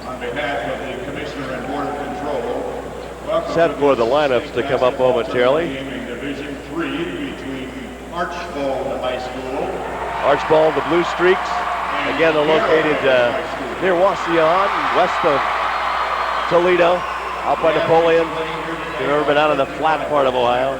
On behalf of the Commissioner and Board of Control, set for the lineups to come up momentarily. Division 3 between Archbold High School. Archbold, the Blue Streaks. Again, they're located near Wasion, west of Toledo, out by Napoleon. If you've ever been out in the flat part of Ohio,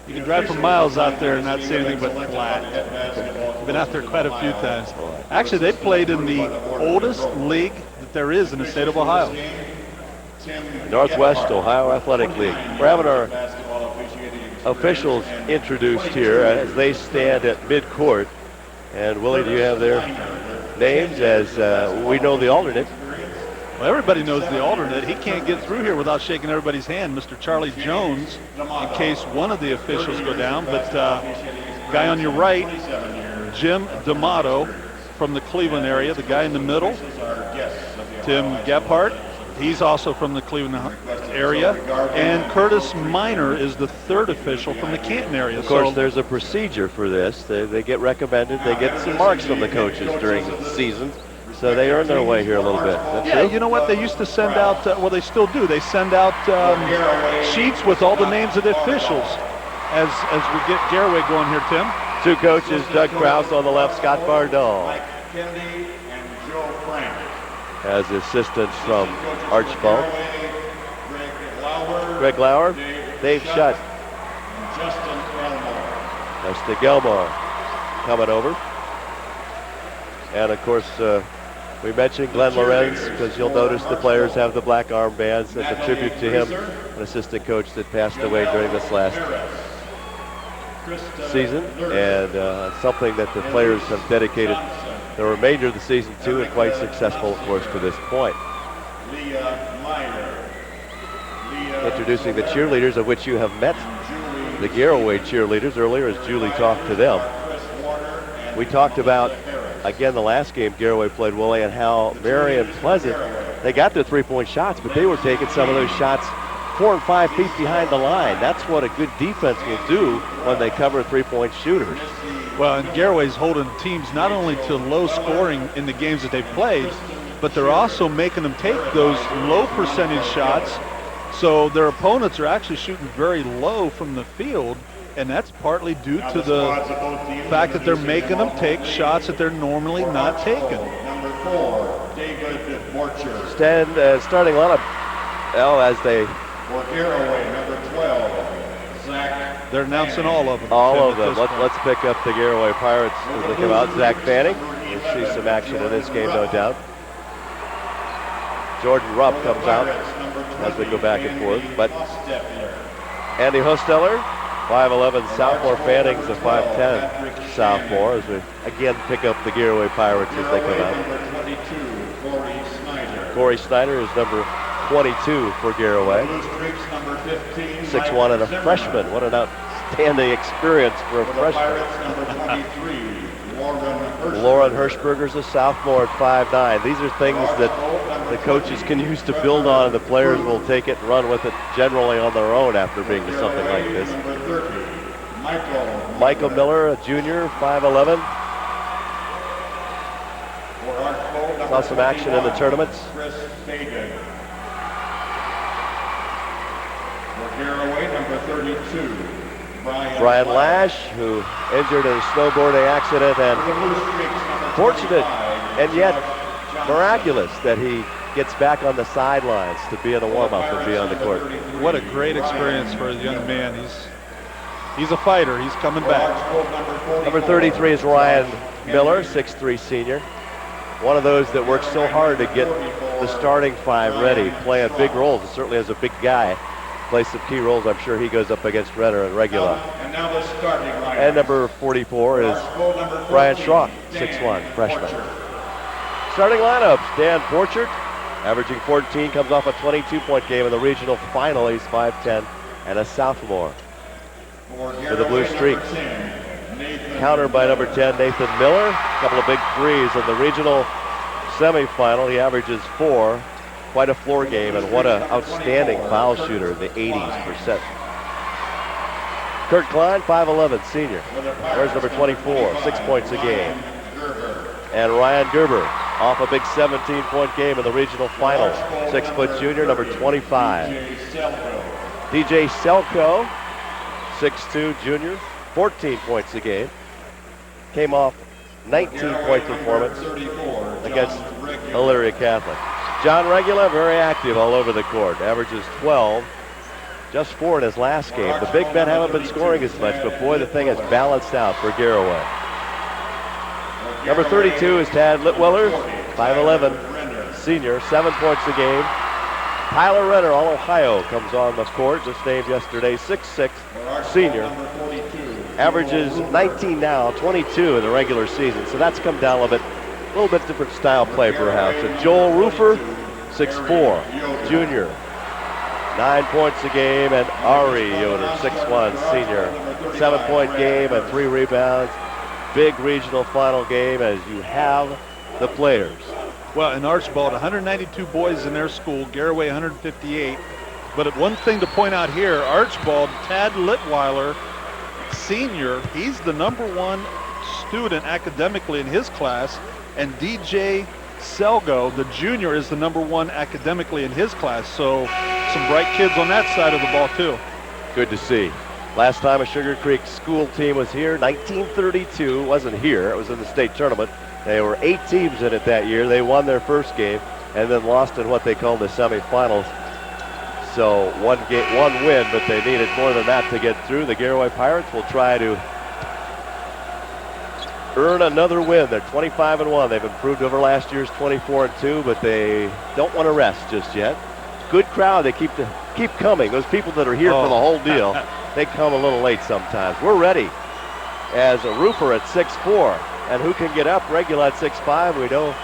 you can drive for miles out there and not see anything but flat. I've been out there quite a few times. Actually, they played in the oldest league that there is in the state of Ohio. Northwest Ohio Athletic League. We're having our officials introduced here as they stand at midcourt. And Willie, do you have their names as we know the alternate? Well, everybody knows the alternate. He can't get through here without shaking everybody's hand. Mr. Charlie Jones, in case one of the officials go down. But guy on your right, Jim D'Amato from the Cleveland area. The guy in the middle, Tim Gephardt. He's also from the Cleveland area. And Curtis Miner is the third official from the Canton area. Of course, there's a procedure for this. They get recommended. They get some marks from the coaches during the season. So they earn their way here a little bit. Yeah, you know what? They used to send out, well, they still do. They send out sheets with all the names of the officials as we get Garaway going here, Tim. Two coaches, Doug Krause on the left, Scott Bardall. Mike Kennedy and Joe Frank. As assistants from Archbold. Greg Lauer, Dave Shutt. Justin Gilmore coming over. And of course, we mentioned Glenn Lorenz because you'll notice the players have the black armbands as a tribute to him, an assistant coach that passed away during this last season, and something that the players have dedicated the remainder of the season to, and quite successful, of course, to this point. Introducing the cheerleaders, of which you have met the Garaway cheerleaders earlier as Julie talked to them. We talked about, again, the last game Garaway played, Willie, and how Mary and Pleasant, they got their three-point shots, but they were taking some of those shots 4 and 5 feet behind the line. That's what a good defense will do when they cover three-point shooters. Well, and Garaway's holding teams not only to low scoring in the games that they've played, but they're also making them take those low percentage shots. So their opponents are actually shooting very low from the field, and that's partly due to the fact that they're making them take shots that they're normally not taking. Number 4, David Borcher. Starting lineup, as they... For Garaway, number 12, Zach. They're announcing all of them. All of them. Let's pick up the Garaway Pirates as they come out. Zach Fanning. We'll see some action in this game, no doubt. Jordan Rupp comes out as they go back and forth. But Andy Hosteller, 5'11", sophomore. Fanning's a 5'10", sophomore, as we again pick up the Garaway Pirates as they come out. Corey Snyder is number 22 for Garaway. 6'1" and a freshman. What an outstanding experience for a freshman. Lauren Hirschberger's a sophomore at 5'9". These are things that the coaches can use to build on, and the players will take it and run with it generally on their own after being to something like this. Michael Miller, a junior, 5'11". Saw some action in the tournaments. Garaway, number 32, Brian Lash, who injured in a snowboarding accident, and fortunate and yet miraculous that he gets back on the sidelines to be in the warm-up and be on the court. What a great experience for a young man. He's a fighter. He's coming back. Number 33 is Ryan Miller, 6'3" senior. One of those that works so hard to get the starting five ready, playing big roles, and certainly as a big guy. Plays some key roles. I'm sure he goes up against Renner and Regula. And now the starting lineup. And number 44 is Brian Schrock, 6'1", freshman. Starting lineups, Dan Borchert, averaging 14, comes off a 22-point game in the regional final. He's 5'10", and a sophomore for the Blue Streaks. Countered by number 10, Nathan Miller. A couple of big threes in the regional semifinal. He averages 4. Quite a floor game, and what an outstanding foul shooter in the 80s%. Kurt Klein, 5'11", senior. There's number 24, 6 points a game. And Ryan Gerber, off a big 17-point game in the regional final. 6-foot junior, number 25. DJ Selko, 6'2 junior, 14 points a game. Came off 19-point performance against Elyria Catholic. John Regula, very active all over the court. Averages 12, just 4 in his last game. The big men haven't been scoring as much, but boy, the thing has balanced out for Garaway. Number 32 is Tad Litwiller, 5'11", senior, 7 points a game. Tyler Renner, all Ohio, comes on the court, just named yesterday, 6'6", senior. Averages 19 now, 22 in the regular season, so that's come down a little bit different style play perhaps. And Joel Rufer, 6'4", junior, 9 points a game. And Ari Yoder, 6'1", senior, 7-point game and 3 rebounds. Big regional final game as you have the players. Well, in Archbold, 192 boys in their school, Garaway 158. But one thing to point out here, Archbold, Tad Litweiler, senior, he's the #1 student academically in his class, and DJ Selgo, the junior, is the #1 academically in his class. So some bright kids on that side of the ball too. Good to see. Last time a Sugar Creek school team was here, 1932, wasn't here, it was in the state tournament. There were 8 teams in it that year. They won their first game and then lost in what they call the semifinals. So one win, but they needed more than that to get through. The Garaway Pirates will try to earn another win. They're 25-1. They've improved over last year's 24-2, but they don't want to rest just yet. Good crowd. They keep coming. Those people that are here for the whole deal, they come a little late sometimes. We're ready as a Roofer at 6'4", and who can get up? Regula at 6'5". We know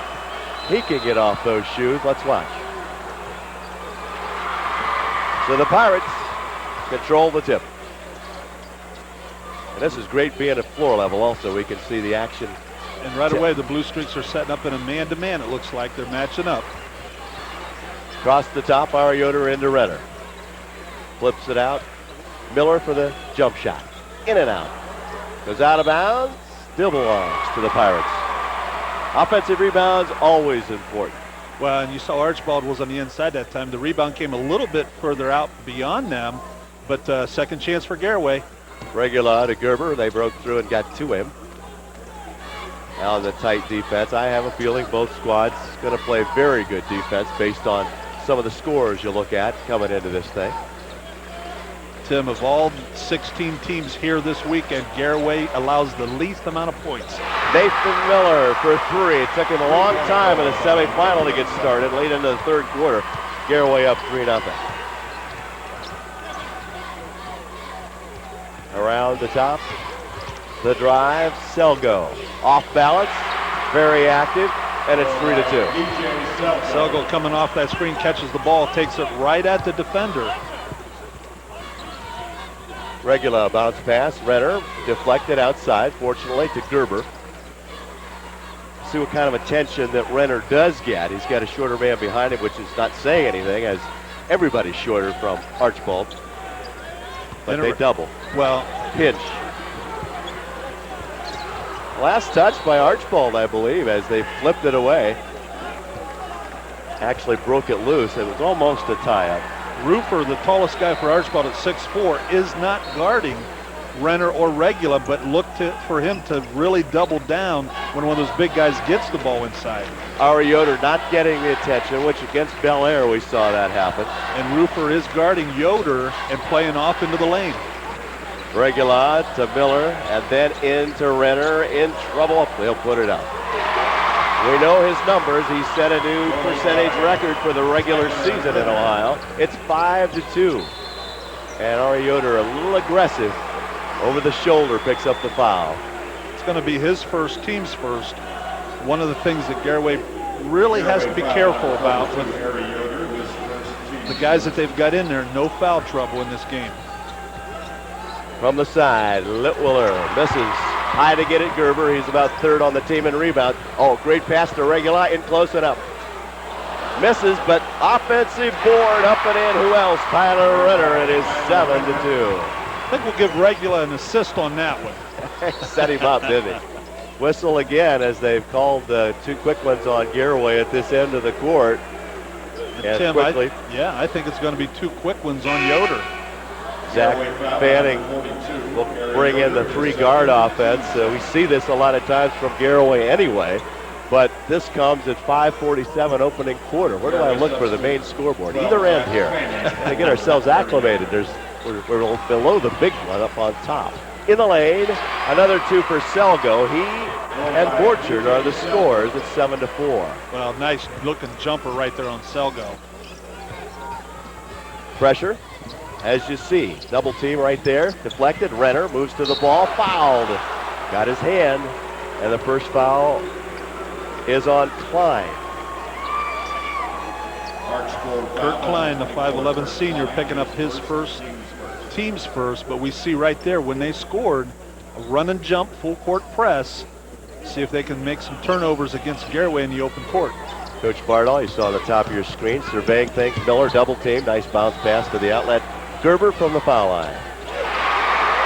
he can get off those shoes. Let's watch. So the Pirates control the tip. And this is great being at floor level also. We can see the action. And right away the Blue Streaks are setting up in a man-to-man. It looks like they're matching up. Across the top, Ari Yoder into Renner. Flips it out. Miller for the jump shot. In and out. Goes out of bounds. Still belongs to the Pirates. Offensive rebounds, always important. Well, and you saw Archbold was on the inside that time. The rebound came a little bit further out beyond them, but second chance for Garaway. Regula to Gerber. They broke through and got to him. Now the tight defense. I have a feeling both squads going to play very good defense based on some of the scores you look at coming into this thing. Tim, of all 16 teams here this weekend, Garaway allows the least amount of points. Nathan Miller for 3. It took him a long time in the semifinal to get started. Late into the third quarter, Garaway up 3-0. Around the top, the drive, Selgo. Off balance, very active, and it's 3-2. Selgo coming off that screen, catches the ball, takes it right at the defender. Regula bounce pass, Renner deflected outside, fortunately to Gerber. See what kind of attention that Renner does get. He's got a shorter man behind him, which is not saying anything, as everybody's shorter from Archbold. But they double. Well, pinch. Last touch by Archbold, I believe, as they flipped it away. Actually broke it loose. It was almost a tie-up. Roofer, the tallest guy for Archbold at 6'4", is not guarding Renner or Regula, but look for him to really double down when one of those big guys gets the ball inside. Ari Yoder not getting the attention, which against Bel Air we saw that happen. And Roofer is guarding Yoder and playing off into the lane. Regula to Miller, and then into Renner, in trouble. He'll put it up. We know his numbers. He set a new percentage record for the regular season in Ohio. It's 5-2. And Ari Yoder, a little aggressive, over the shoulder, picks up the foul. It's going to be his first, team's first. One of the things that Garaway really has to be careful about with the guys that they've got in there, no foul trouble in this game. From the side, Litwiller misses. High to get it, Gerber. He's about third on the team in rebound. Oh, great pass to Regula, in close and up. Misses, but offensive board up and in. Who else? Tyler Renner. It is 7-2. I think we'll give Regula an assist on that one. Set him up, didn't he? Whistle again as they've called 2 quick ones on Garaway at this end of the court. And Tim, quickly, I think it's going to be 2 quick ones on Yoder. Zach Fanning will bring in the 3-guard offense. We see this a lot of times from Garaway anyway, but this comes at 5:47 opening quarter. Where do I look for the main scoreboard? Either end here. To get ourselves acclimated, we're below the big one up on top. In the lane, another 2 for Selgo. He and Borchard are the scores at 7-4. Well, nice looking jumper right there on Selgo. Pressure, as you see. Double team right there. Deflected. Renner moves to the ball. Fouled. Got his hand. And the first foul is on Klein. Kurt Klein, the 5'11 senior, picking up his team's first. But we see right there when they scored, a run and jump, full court press. See if they can make some turnovers against Garaway in the open court. Coach Bardall, you saw on the top of your screen, surveying things. Miller double team. Nice bounce pass to the outlet. Gerber from the foul line.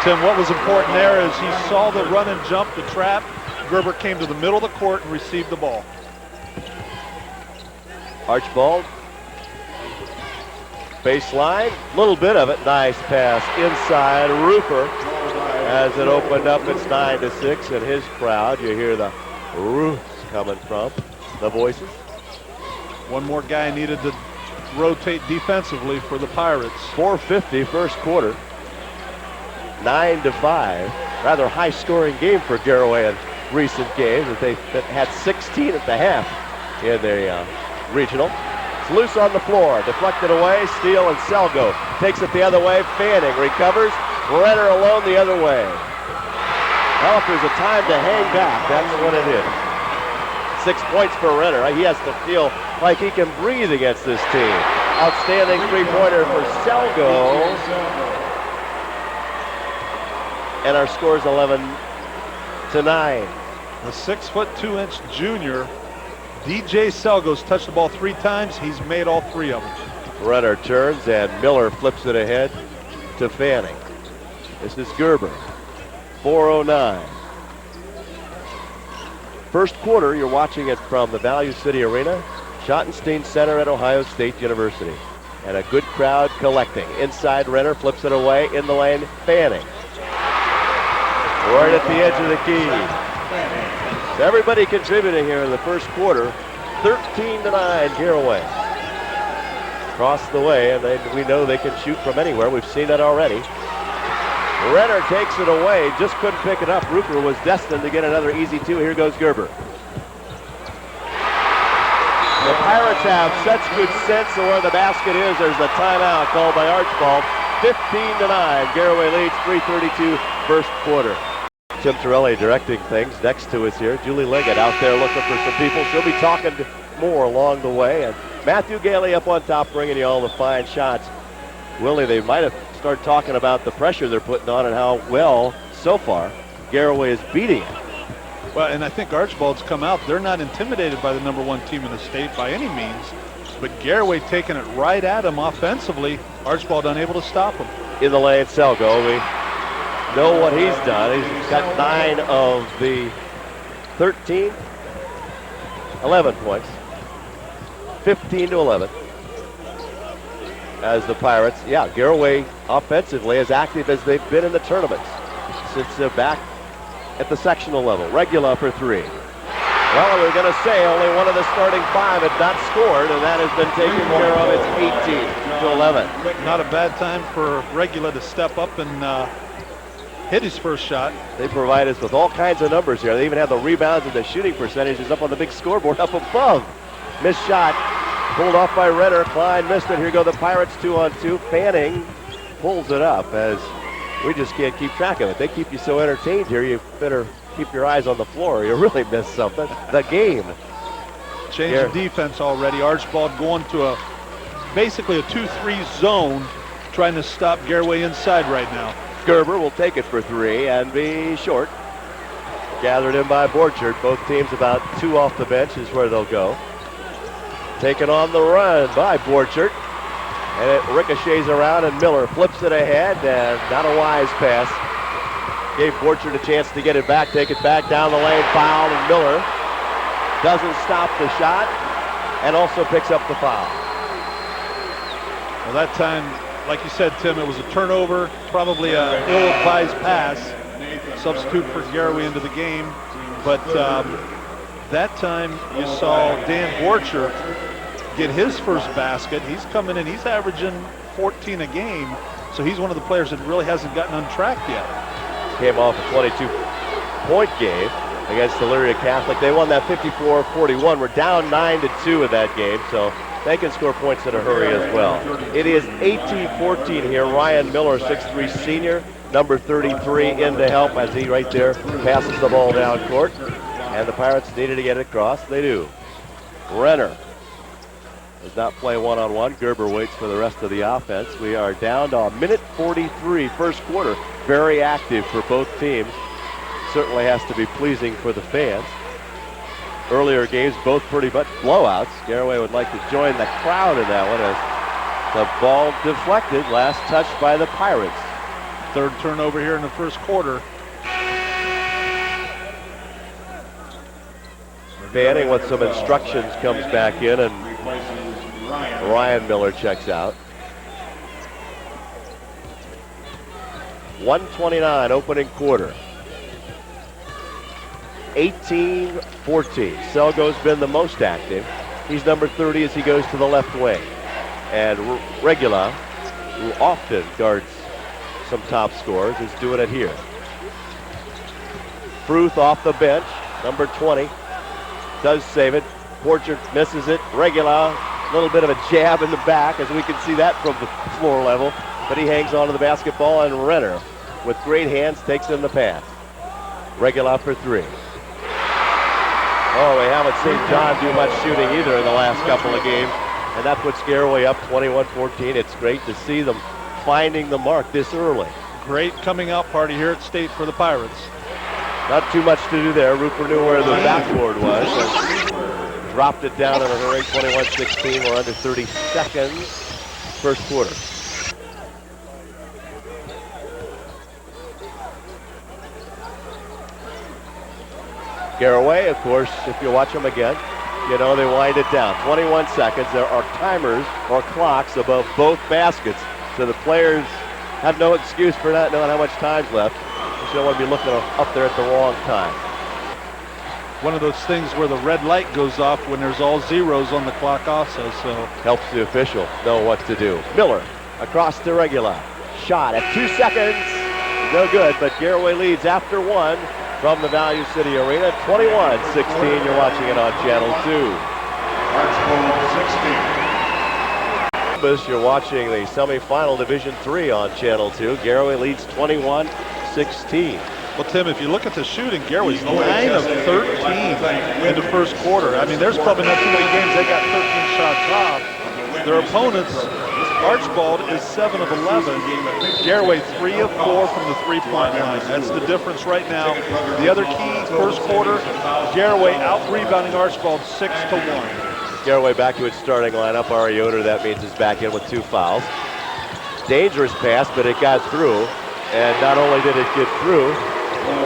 Tim, what was important there is he saw the run and jump, the trap. Gerber came to the middle of the court and received the ball. Archbold. Baseline. Little bit of it. Nice pass inside. Roofer. As it opened up, it's 9-6, and his crowd, you hear the roofs coming from the voices. One more guy needed to rotate defensively for the Pirates. 4:50 first quarter. 9-5. Rather high-scoring game for Garaway in recent games. They had 16 at the half in the regional. It's loose on the floor. Deflected away. Steele and Selgo takes it the other way. Fanning recovers. Renner alone the other way. Well, if there's a time to hang back, that's what it is. 6 points for Renner. He has to feel like he can breathe against this team. Outstanding 3-pointer for Selgo. And our score is 11-9. The 6'2" junior, DJ Selgo's touched the ball 3 times. He's made all 3 of them. Renner turns and Miller flips it ahead to Fanning. This is Gerber. 4:09. First quarter, you're watching it from the Value City Arena, Schottenstein Center at Ohio State University. And a good crowd collecting. Inside, Renner flips it away. In the lane, Fanning. Right at the edge of the key. So everybody contributing here in the first quarter. 13-9, Garaway. Across the way, and we know they can shoot from anywhere. We've seen that already. Renner takes it away, just couldn't pick it up. Rooker was destined to get another easy 2. Here goes Gerber. The Pirates have such good sense of where the basket is. There's a timeout called by Archbold. 15-9. Garaway leads 3:32 first quarter. Tim Torelli directing things. Next to us here, Julie Liggett out there looking for some people. She'll be talking more along the way. And Matthew Gailey up on top bringing you all the fine shots. Willie, they might have started talking about the pressure they're putting on and how well, so far, Garaway is beating it. Well, and I think Archbold's come out. They're not intimidated by the #1 team in the state by any means. But Garaway taking it right at him offensively. Archbold unable to stop him. In the lane, Selgo. We know what he's done. He's got 9 of the 13, 11 points. 15-11. As the Pirates, Garaway offensively as active as they've been in the tournaments since they're back at the sectional level. Regula for 3. Well, we're going to say only one of the starting 5 had not scored, and that has been taken care of. It's 18-11. Not a bad time for Regula to step up and hit his first shot. They provide us with all kinds of numbers here. They even have the rebounds and the shooting percentages up on the big scoreboard up above. Missed shot. Pulled off by Renner. Klein missed it. Here go the Pirates 2-on-2. Fanning pulls it up as we just can't keep track of it. They keep you so entertained here, you better keep your eyes on the floor. You really missed something. The game. Change of defense already. Archbold going to basically a 2-3 zone, trying to stop Garaway inside right now. Gerber will take it for 3 and be short. Gathered in by Borchard. Both teams about 2 off the bench is where they'll go. Taken on the run by Borchard. And it ricochets around and Miller flips it ahead and not a wise pass. Gave Borchard a chance to get it back, take it back down the lane, foul, and Miller doesn't stop the shot and also picks up the foul. Well, that time, like you said, Tim, it was a turnover, probably an ill-advised pass. Substitute for Garaway into the game. But that time you saw Dan Borchard get his first basket. He's coming in, he's averaging 14 a game. So he's one of the players that really hasn't gotten untracked yet. Came off a 22-point game against Elyria Catholic. They won that 54-41. We're down 9-2 in that game, so they can score points in a hurry as well. It is 18-14 here. Ryan Miller, 6'3" senior, number 33, in to help as he right there passes the ball down court. And the Pirates needed to get it across. They do. Renner does not play one-on-one. Gerber waits for the rest of the offense. We are down to a minute 43 first quarter. Very active for both teams. Certainly has to be pleasing for the fans. Earlier games, both pretty much blowouts. Garaway would like to join the crowd in that one as the ball deflected. Last touch by the Pirates. Third turnover here in the first quarter. Banning with some instructions comes back in, and Ryan Miller checks out. 1:29 opening quarter. 18-14. Selgo's been the most active. He's number 30 as he goes to the left wing. And Regula, who often guards some top scorers, is doing it here. Fruth off the bench, number 20. Does save it. Borchard misses it. Regula, a little bit of a jab in the back, as we can see that from the floor level. But he hangs on to the basketball, and Renner, with great hands, takes in the pass. Regula for three. Oh, we haven't seen John do much shooting either in the last couple of games, and that puts Garaway up 21-14. It's great to see them finding the mark this early. Great coming out party here at State for the Pirates. Not too much to do there. Rupert knew where the backboard was. Dropped it down in a hurry, 21-16. We're under 30 seconds. First quarter. Garaway, of course, if you watch them again, you know they wind it down. 21 seconds. There are timers or clocks above both baskets. So the players have no excuse for not knowing how much time's left. You don't want to be looking up there at the wrong time. One of those things where the red light goes off when there's all zeros on the clock also, so. Helps the official know what to do. Miller across to Regula. Shot at 2 seconds. No good, but Garaway leads after one from the Value City Arena. 21-16. You're watching it on Channel 2. Archbold 16. You're watching the semifinal Division III on Channel 2. Garaway leads 21-16. Well, Tim, if you look at the shooting, Garaway's 9 of 13 in the first quarter. I mean, there's probably not too many games they got 13 shots off. Their opponents, Archbold is 7 of 11. Garaway 3 of 4 from the three-point line. That's the difference right now. The other key, first quarter, Garaway out-rebounding Archbold 6-1. Garaway back to its starting lineup. Ari Yoder, that means, is back in with 2 fouls. Dangerous pass, but it got through. And not only did it get through,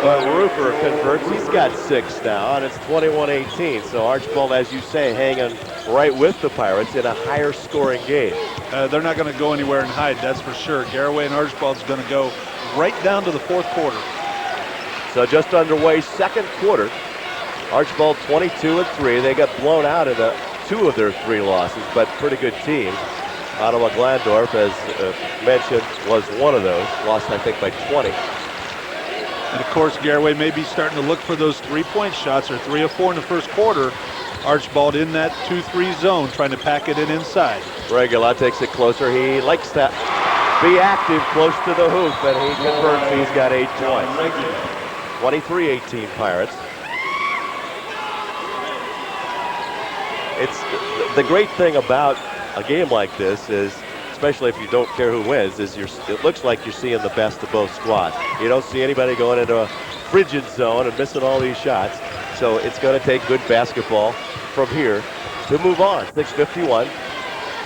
but Rupert converts. He's got 6 now, and it's 21-18. So Archbold, as you say, hanging right with the Pirates in a higher scoring game. They're not going to go anywhere and hide, that's for sure. Garaway and Archbold's going to go right down to the fourth quarter. So just underway, second quarter. Archbold 22-3. They got blown out in 2 of their 3 losses, but pretty good teams. Ottawa Glandorf, as mentioned, was one of those. Lost, I think, by 20. And of course, Garaway may be starting to look for those three-point shots, or 3 of 4 in the first quarter. Archbold in that 2-3 zone, trying to pack it in inside. Regula takes it closer. He likes to be active close to the hoop, and he converts. He's got 8 points. 23-18 Pirates. It's the great thing about a game like this is, especially if you don't care who wins, is it looks like you're seeing the best of both squads. You don't see anybody going into a frigid zone and missing all these shots. So it's going to take good basketball from here to move on. 6:51,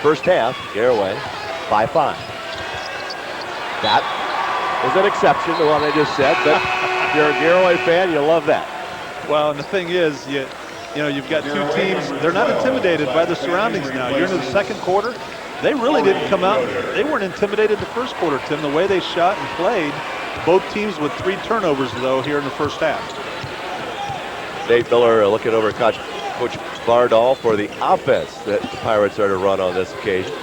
first half. Garaway by 5. That is an exception to what I just said, but if you're a Garaway fan, you'll love that. Well, and the thing is, you know, you've got two teams. They're not intimidated by the surroundings now. You're into the second quarter. They really didn't come out. They weren't intimidated the first quarter, Tim. The way they shot and played, both teams with 3 turnovers, though, here in the first half. Nate Miller looking over at Coach Bardall for the offense that the Pirates are to run on this occasion.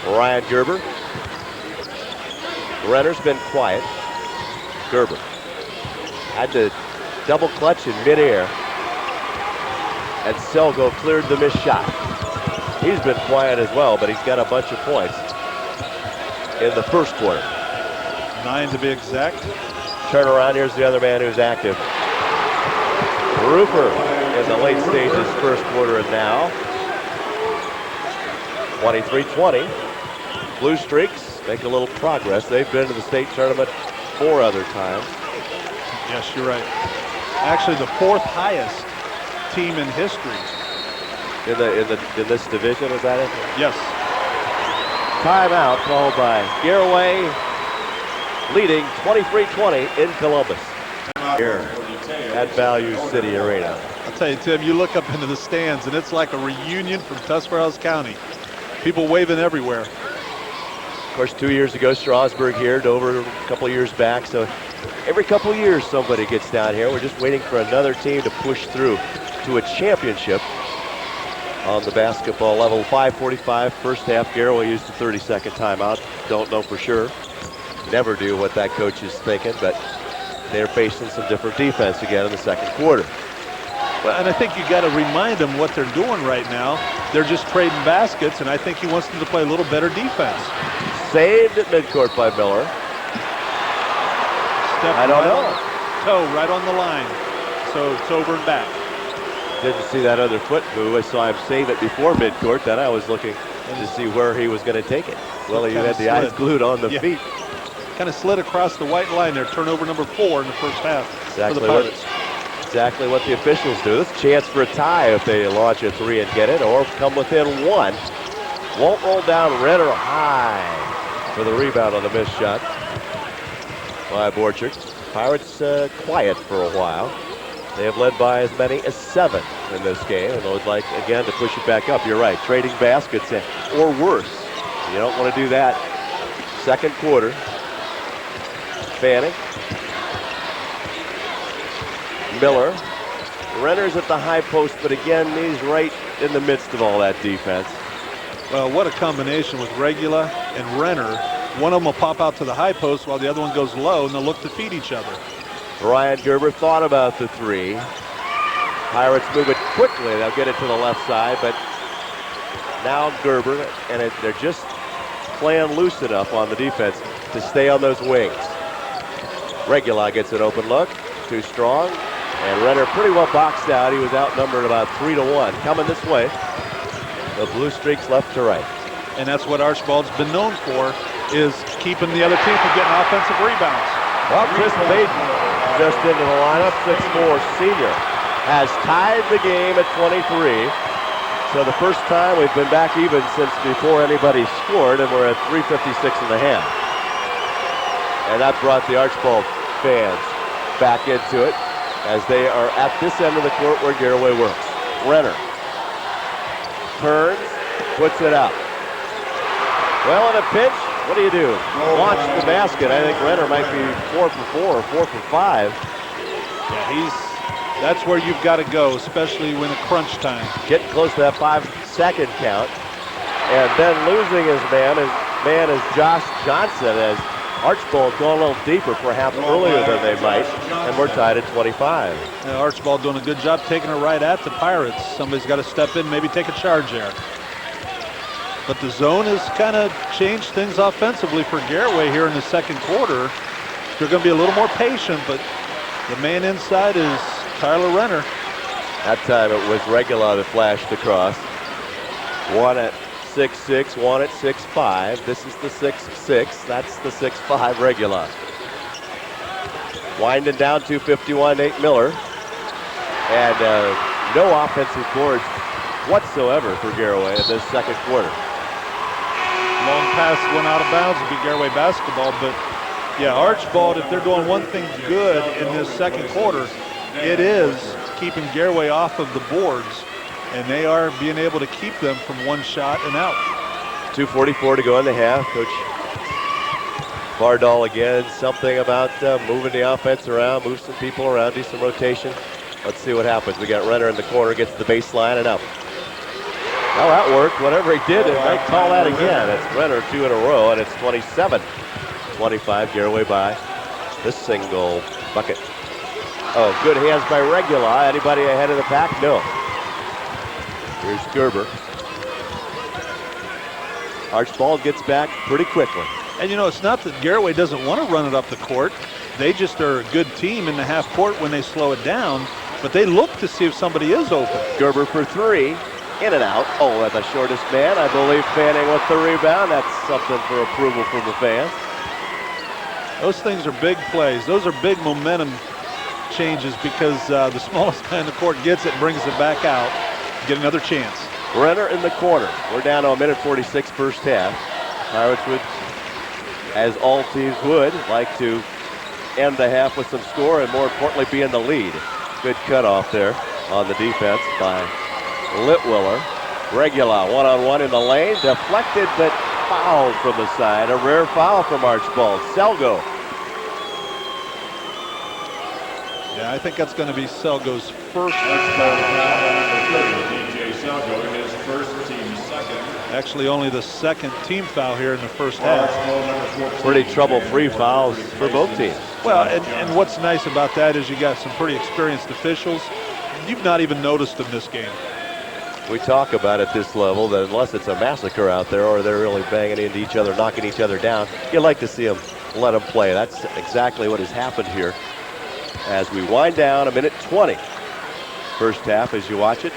Ryan Gerber. Renner's been quiet. Gerber had to double clutch in midair, and Selgo cleared the missed shot. He's been quiet as well, but he's got a bunch of points in the first quarter. 9 to be exact. Turn around, here's the other man who's active. Roofer in the late stages, first quarter and now. 23-20. Blue Streaks make a little progress. They've been to the state tournament 4 other times. Yes, you're right. Actually, the 4th highest team in history. In this division, is that it? Yes. Timeout called by Garaway, leading 23-20 in Columbus. Here at Value City Arena. I'll tell you, Tim, you look up into the stands, and it's like a reunion from Tuscarawas County. People waving everywhere. Of course, 2 years ago, Strasburg here, Dover a couple years back. So every couple years, somebody gets down here. We're just waiting for another team to push through to a championship on the basketball level. 5:45 first half. Garaway used the 30-second timeout. Don't know for sure. Never do what that coach is thinking, but they're facing some different defense again in the second quarter. Well, and I think you got to remind them what they're doing right now. They're just trading baskets, and I think he wants them to play a little better defense. Saved at midcourt by Miller. I don't know. Toe right on the line. So it's over and back. Didn't see that other foot move. I saw him save it before midcourt. Then I was looking to see where he was going to take it. Well, he had the eyes glued on the feet. Kind of slid across the white line there. Turnover number 4 in the first half for the Pirates. Exactly what the officials do. This is a chance for a tie if they launch a 3 and get it, or come within 1. Won't roll down. Renner high for the rebound on the missed shot by Borchert. Pirates quiet for a while. They have led by as many as 7 in this game, and would like, again, to push it back up. You're right, trading baskets or worse. You don't want to do that. Second quarter. Fanning. Miller. Renner's at the high post, but again, he's right in the midst of all that defense. Well, what a combination with Regula and Renner. One of them will pop out to the high post while the other one goes low, and they'll look to feed each other. Ryan Gerber thought about the 3. Pirates move it quickly. They'll get it to the left side, but now Gerber, and they're just playing loose enough on the defense to stay on those wings. Regula gets an open look, too strong, and Renner pretty well boxed out. He was outnumbered about 3-1. Coming this way, the Blue Streaks left to right. And that's what Archbold's been known for, is keeping the other team from getting offensive rebounds. Well, Chris Maiden, just into the lineup, 6'4" senior, has tied the game at 23. So the first time we've been back even since before anybody scored, and we're at 3:56 and a half. And that brought the Archbold fans back into it as they are at this end of the court where Garaway works. Renner turns, puts it up. Well, in a pinch, what do you do? Launch the basket. I think Renner might be 4 for 4 or 4 for 5. Yeah, that's where you've got to go, especially when it's crunch time. Getting close to that 5-second count. And then losing his man is Josh Johnson, as Archbold going a little deeper, perhaps earlier than they might, and we're tied at 25. Yeah, Archbold doing a good job taking it right at the Pirates. Somebody's got to step in, maybe take a charge there. But the zone has kind of changed things offensively for Garaway here in the second quarter. They're going to be a little more patient, but the man inside is Tyler Renner. That time it was Regula that flashed across. One at 6'6", one at 6'5". This is the 6'6". That's the 6'5" Regula. Winding down 2:51, Nate Miller. And no offensive boards whatsoever for Garaway in this second quarter. Long pass went out of bounds to be Garaway basketball, but Yeah, Archbold, if they're doing one thing good in this second quarter, it is keeping Garaway off of the boards, and they are being able to keep them from one shot and out. 2:44 to go in the half. Coach Bardall again, something about moving the offense around, move some people around, do some rotation. Let's see what happens. We got Renner in the corner, gets to the baseline and up. Well, that worked. Whatever he did, they might call that again. It's Renner 2 in a row, and it's 27-25. Garaway by the single bucket. Oh, good hands by Regula. Anybody ahead of the pack? No. Here's Gerber. Archbold gets back pretty quickly. And you know, it's not that Garaway doesn't want to run it up the court. They just are a good team in the half court when they slow it down, but they look to see if somebody is open. Gerber for three, in and out. Oh, that's the shortest man. I believe Fanning with the rebound. That's something for approval from the fans. Those things are big plays. Those are big momentum changes because the smallest guy in the court gets it and brings it back out. Get another chance. Renner in the corner. We're down to 1:46 first half. Pirates would, as all teams would, like to end the half with some score and more importantly be in the lead. Good cutoff there on the defense by Litwiller. Regula one-on-one in the lane. Deflected but fouled from the side. A rare foul from Archbold. Selgo. Yeah, I think that's going to be Selgo's first. DJ Selgo in his first, team second. Actually, only the second team foul here in the first half. Pretty trouble-free fouls for both teams. Well, and what's nice about that is you got some pretty experienced officials. You've not even noticed them this game. We talk about at this level that unless it's a massacre out there or they're really banging into each other, knocking each other down, you like to see them let them play. That's exactly what has happened here as we wind down 1:20. First half as you watch it.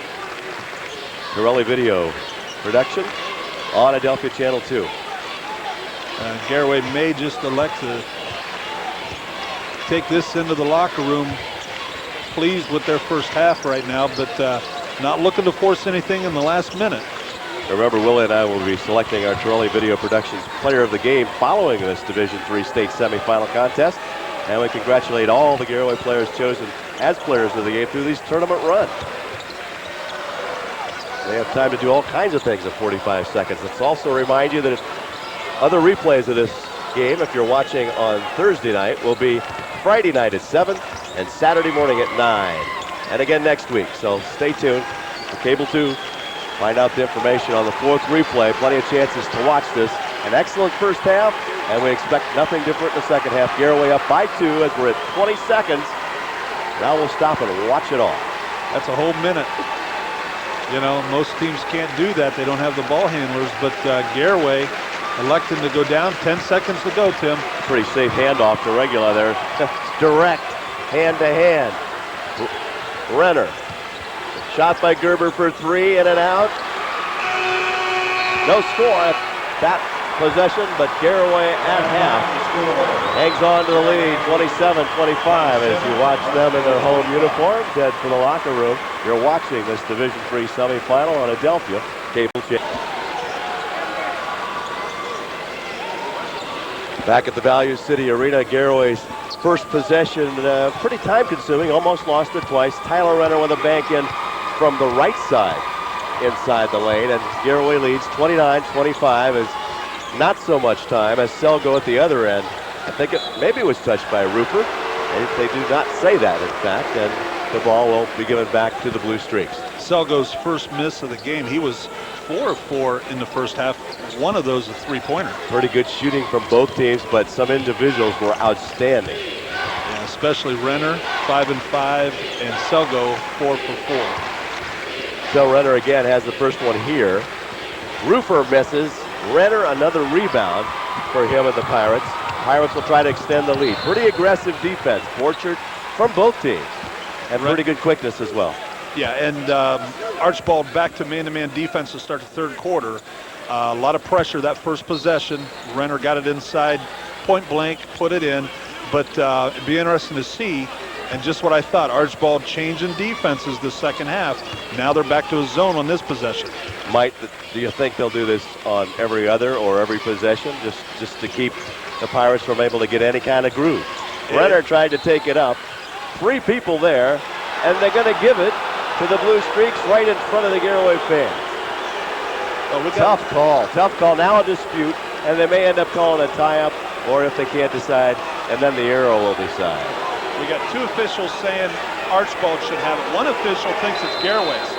Corelli Video Production on Adelphia Channel 2. Garaway may just elect to take this into the locker room, pleased with their first half right now, but not looking to force anything in the last minute. Remember, Willie and I will be selecting our Corelli Video Productions Player of the Game following this Division III state semifinal contest. And we congratulate all the Garaway players chosen as players of the game through these tournament runs. They have time to do all kinds of things in 45 seconds. Let's also remind you that other replays of this game, if you're watching on Thursday night, will be Friday night at 7 and Saturday morning at 9. And again next week. So stay tuned for Cable 2. Find out the information on the fourth replay. Plenty of chances to watch this. An excellent first half, and we expect nothing different in the second half. Garaway up by 2 as we're at 20 seconds. Now we'll stop and watch it all. That's a whole minute. You know, most teams can't do that. They don't have the ball handlers, but Garaway electing to go down. 10 seconds to go, Tim. Pretty safe handoff to Regula there. Direct, hand-to-hand. Renner. Shot by Gerber for 3, in and out. No score at that possession, but Garaway at half hangs on to the lead, 27-25. As you watch them in their home uniforms head for the locker room. You're watching this Division III semifinal on Adelphia Cable Channel. Back at the Value City Arena, Garaway's first possession, pretty time-consuming, almost lost it twice. Tyler Renner with a bank in from the right side inside the lane, and Garaway leads 29-25 as not so much time as Selgo at the other end. I think maybe it was touched by Rupert. They do not say that, in fact, and the ball will be given back to the Blue Streaks. Selgo's first miss of the game. He was 4 of 4 in the first half. One of those a three-pointer. Pretty good shooting from both teams, but some individuals were outstanding. Yeah, especially Renner, 5 and 5, and Selgo 4 for 4. So Renner again has the first one here. Rufer misses. Renner another rebound for him and the Pirates. Pirates will try to extend the lead. Pretty aggressive defense, Borchert, from both teams. And pretty good quickness as well. Yeah, and Archbold back to man-to-man defense to start the third quarter. A lot of pressure that first possession. Renner got it inside, point blank, put it in. But it'd be interesting to see. And just what I thought, Archbold changing defenses the second half. Now they're back to a zone on this possession. Do you think they'll do this on every other or every possession, just to keep the Pirates from able to get any kind of groove. Renner tried to take it up. 3 people there, and they're going to give it to the Blue Streaks right in front of the Garaway fans. Tough call. Now a dispute, and they may end up calling a tie-up, or if they can't decide, and then the arrow will decide. We got 2 officials saying Archbold should have it. One official thinks it's Garaway's.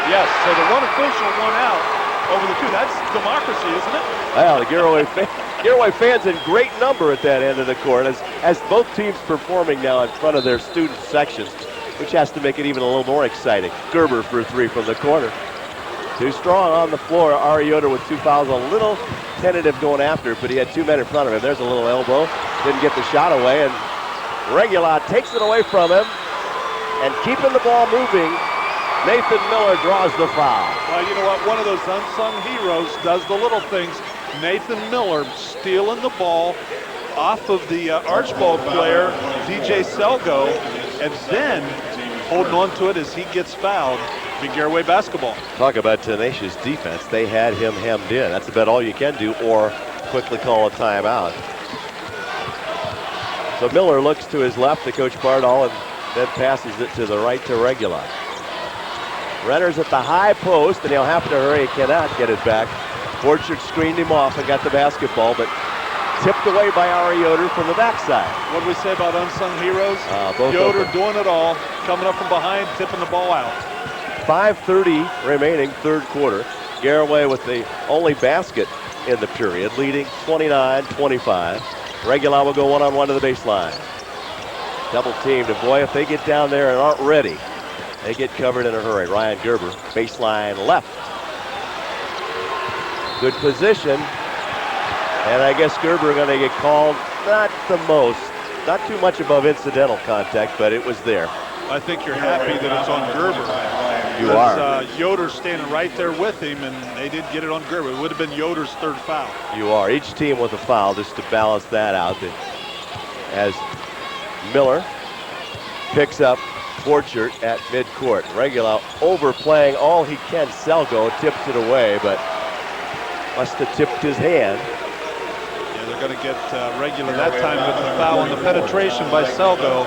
Yes, so the one official won out over the 2. That's democracy, isn't it? Well, the Garaway fans in great number at that end of the court, as both teams performing now in front of their student sections, which has to make it even a little more exciting. Gerber for 3 from the corner. Too strong on the floor. Ari Yoder with 2 fouls, a little tentative going after, but he had 2 men in front of him. There's a little elbow. Didn't get the shot away, and Regula takes it away from him, and keeping the ball moving, Nathan Miller draws the foul. Well, you know what? One of those unsung heroes does the little things. Nathan Miller stealing the ball off of the Archbold player, DJ Selgo, and then holding on to it as he gets fouled. Big Garaway basketball. Talk about tenacious defense. They had him hemmed in. That's about all you can do, or quickly call a timeout. So Miller looks to his left to Coach Bardall and then passes it to the right to Regula. Renner's at the high post, and he'll have to hurry. He cannot get it back. Borchard screened him off and got the basketball, but tipped away by Ari Yoder from the backside. What did we say about unsung heroes? Both Yoder open. doing it all, coming up from behind, tipping the ball out. 5:30 remaining, third quarter. Garaway with the only basket in the period, leading 29-25. Regula will go one-on-one to the baseline. Double teamed, and boy, if they get down there and aren't ready, they get covered in a hurry. Ryan Gerber, baseline left. Good position. And I guess Gerber going to get called, not too much above incidental contact, but it was there. I think you're happy that it's on Gerber. You are. Yoder's standing right there with him, and they did get it on Gerber. It would have been Yoder's 3rd foul. You are. Each team with a foul just to balance that out. As Miller picks up Borchert at midcourt. Regula overplaying all he can. Selgo tips it away, but must have tipped his hand. Yeah, they're going to get Regula that time with the foul and the penetration by Selgo.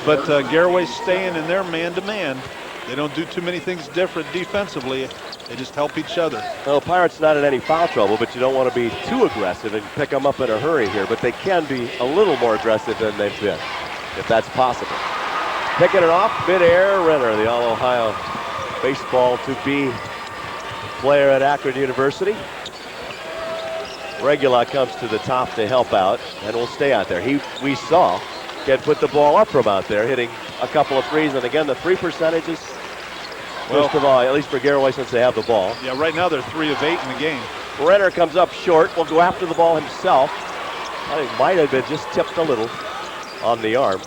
But Garaway's staying in their man-to-man. They don't do too many things different defensively. They just help each other. Well, Pirates not in any foul trouble, but you don't want to be too aggressive and pick them up in a hurry here. But they can be a little more aggressive than they've been, if that's possible. Picking it off, midair, Renner, the All-Ohio baseball to-be player at Akron University. Regula comes to the top to help out and will stay out there. We saw can put the ball up from out there, hitting a couple of threes. And again, the 3 percentages, first of all, at least for Garaway since they have the ball. Yeah, right now they're 3 of 8 in the game. Renner comes up short, will go after the ball himself. I think might have been just tipped a little on the arm.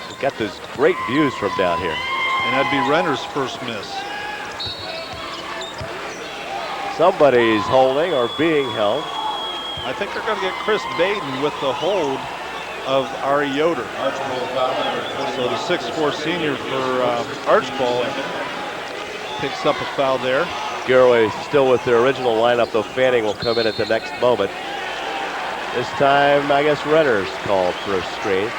We've got those great views from down here. And that'd be Renner's first miss. Somebody's holding or being held. I think they're going to get Chris Baden with the hold of Ari Yoder. So the 6'4" senior for Archbold picks up a foul there. Garaway still with their original lineup, though Fanning will come in at the next moment. This time, I guess Renner's called for a screen.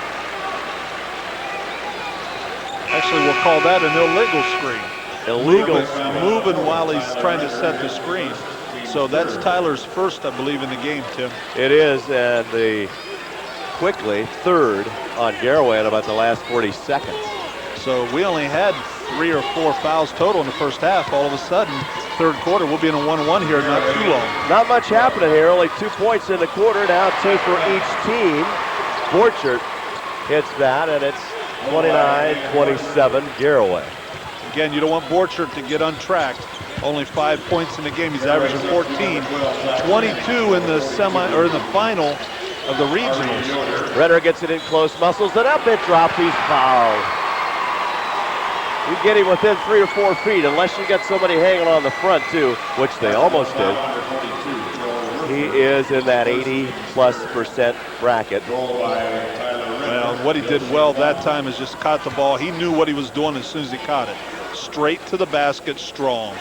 Actually, we'll call that an illegal screen. Illegal screen. Moving while he's trying to set the screen. So that's Tyler's first, I believe, in the game, Tim. It is, and the quickly third on Garaway in about the last 40 seconds. So we only had 3 or 4 fouls total in the first half. All of a sudden, third quarter, we'll be in a 1-1 here not too long. Not much happening here. Only 2 points in the quarter. Now 2 for each team. Borchert hits that, and it's 29-27 Garaway. Again, you don't want Borchert to get untracked. Only 5 points in the game. He's averaging 14. 22 in the in the final of the regionals. Renner gets it in close, muscles it up, it drops, he's fouled. You get him within 3 or 4 feet, unless you got somebody hanging on the front too, which they almost did. He is in that 80+% bracket. Well, what he did well that time is just caught the ball. He knew what he was doing as soon as he caught it. Straight to the basket, strong.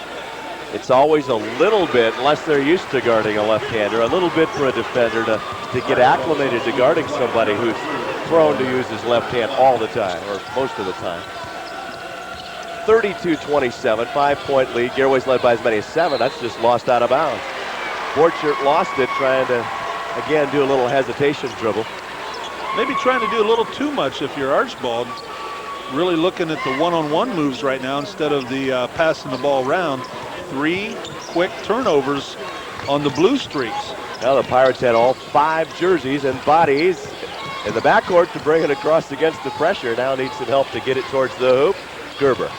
it's always a little bit, unless they're used to guarding a left-hander, a little bit for a defender to get acclimated to guarding somebody who's prone to use his left hand all the time, or most of the time. 32-27, 5-point lead. Garaway's led by as many as 7. That's just lost out of bounds. Borchert lost it trying to, again, do a little hesitation dribble. Maybe trying to do a little too much if you're Archbold. Really looking at the one-on-one moves right now instead of the passing the ball around. 3 quick turnovers on the blue streaks. Now the Pirates had all 5 jerseys and bodies in the backcourt to bring it across against the pressure. Now needs some help to get it towards the hoop. Gerber.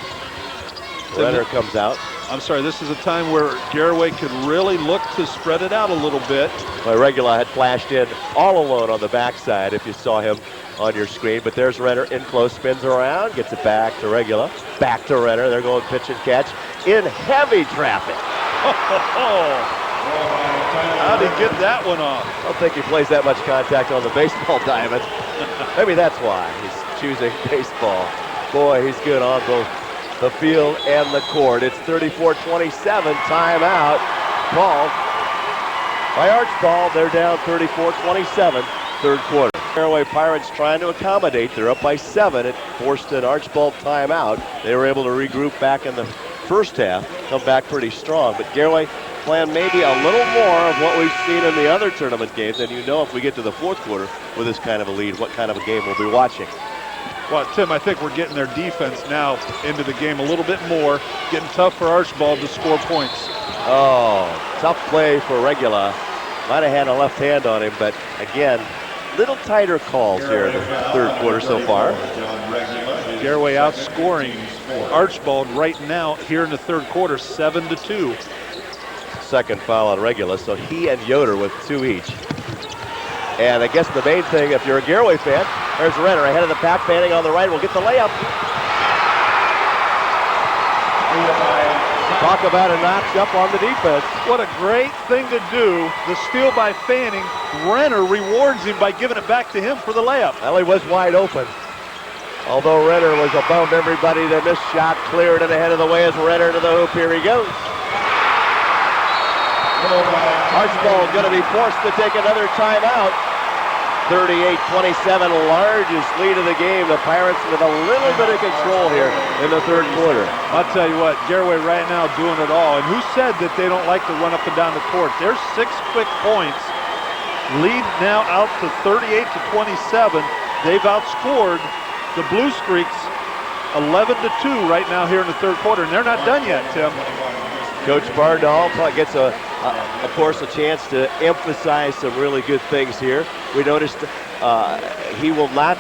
Renner comes out. I'm sorry, this is a time where Garaway could really look to spread it out a little bit. Well, Regula had flashed in all alone on the backside if you saw him on your screen, but there's Renner in close, spins around, gets it back to Regula, back to Renner. They're going pitch and catch in heavy traffic. How'd he get that one off? I don't think he plays that much contact on the baseball diamond. Maybe that's why he's choosing baseball. Boy, he's good on both the field and the court. It's 34-27, timeout called by Archbold. They're down 34-27, third quarter. Garaway Pirates trying to accommodate. They're up by 7. It forced an Archbold timeout. They were able to regroup back in the first half, come back pretty strong. But Garaway playing maybe a little more of what we've seen in the other tournament games. And you know, if we get to the fourth quarter with this kind of a lead, what kind of a game we'll be watching. Well, Tim, I think we're getting their defense now into the game a little bit more, getting tough for Archbold to score points. Oh, tough play for Regula. Might have had a left hand on him, but again, little tighter calls here in the third quarter so far. Garaway outscoring Archbold right now here in the third quarter, 7-2. Second foul on Regula, so he and Yoder with 2 each. And I guess the main thing, if you're a Garaway fan, there's Renner ahead of the pack, Fanning on the right, will get the layup. Talk about a notch up on the defense. What a great thing to do. The steal by Fanning. Renner rewards him by giving it back to him for the layup. Well, he was wide open. Although Renner was above everybody, the missed shot cleared and ahead of the way as Renner to the hoop. Here he goes. Archbold going to be forced to take another timeout. 38-27, largest lead of the game. The Pirates with a little bit of control here in the third quarter. I'll tell you what, Garaway right now doing it all. And who said that they don't like to run up and down the court? There's 6 quick points. Lead now out to 38-27. They've outscored the Blue Streaks 11-2 right now here in the third quarter. And they're not done yet, Tim. Coach Bardahl gets, of course, a chance to emphasize some really good things here. We noticed he will not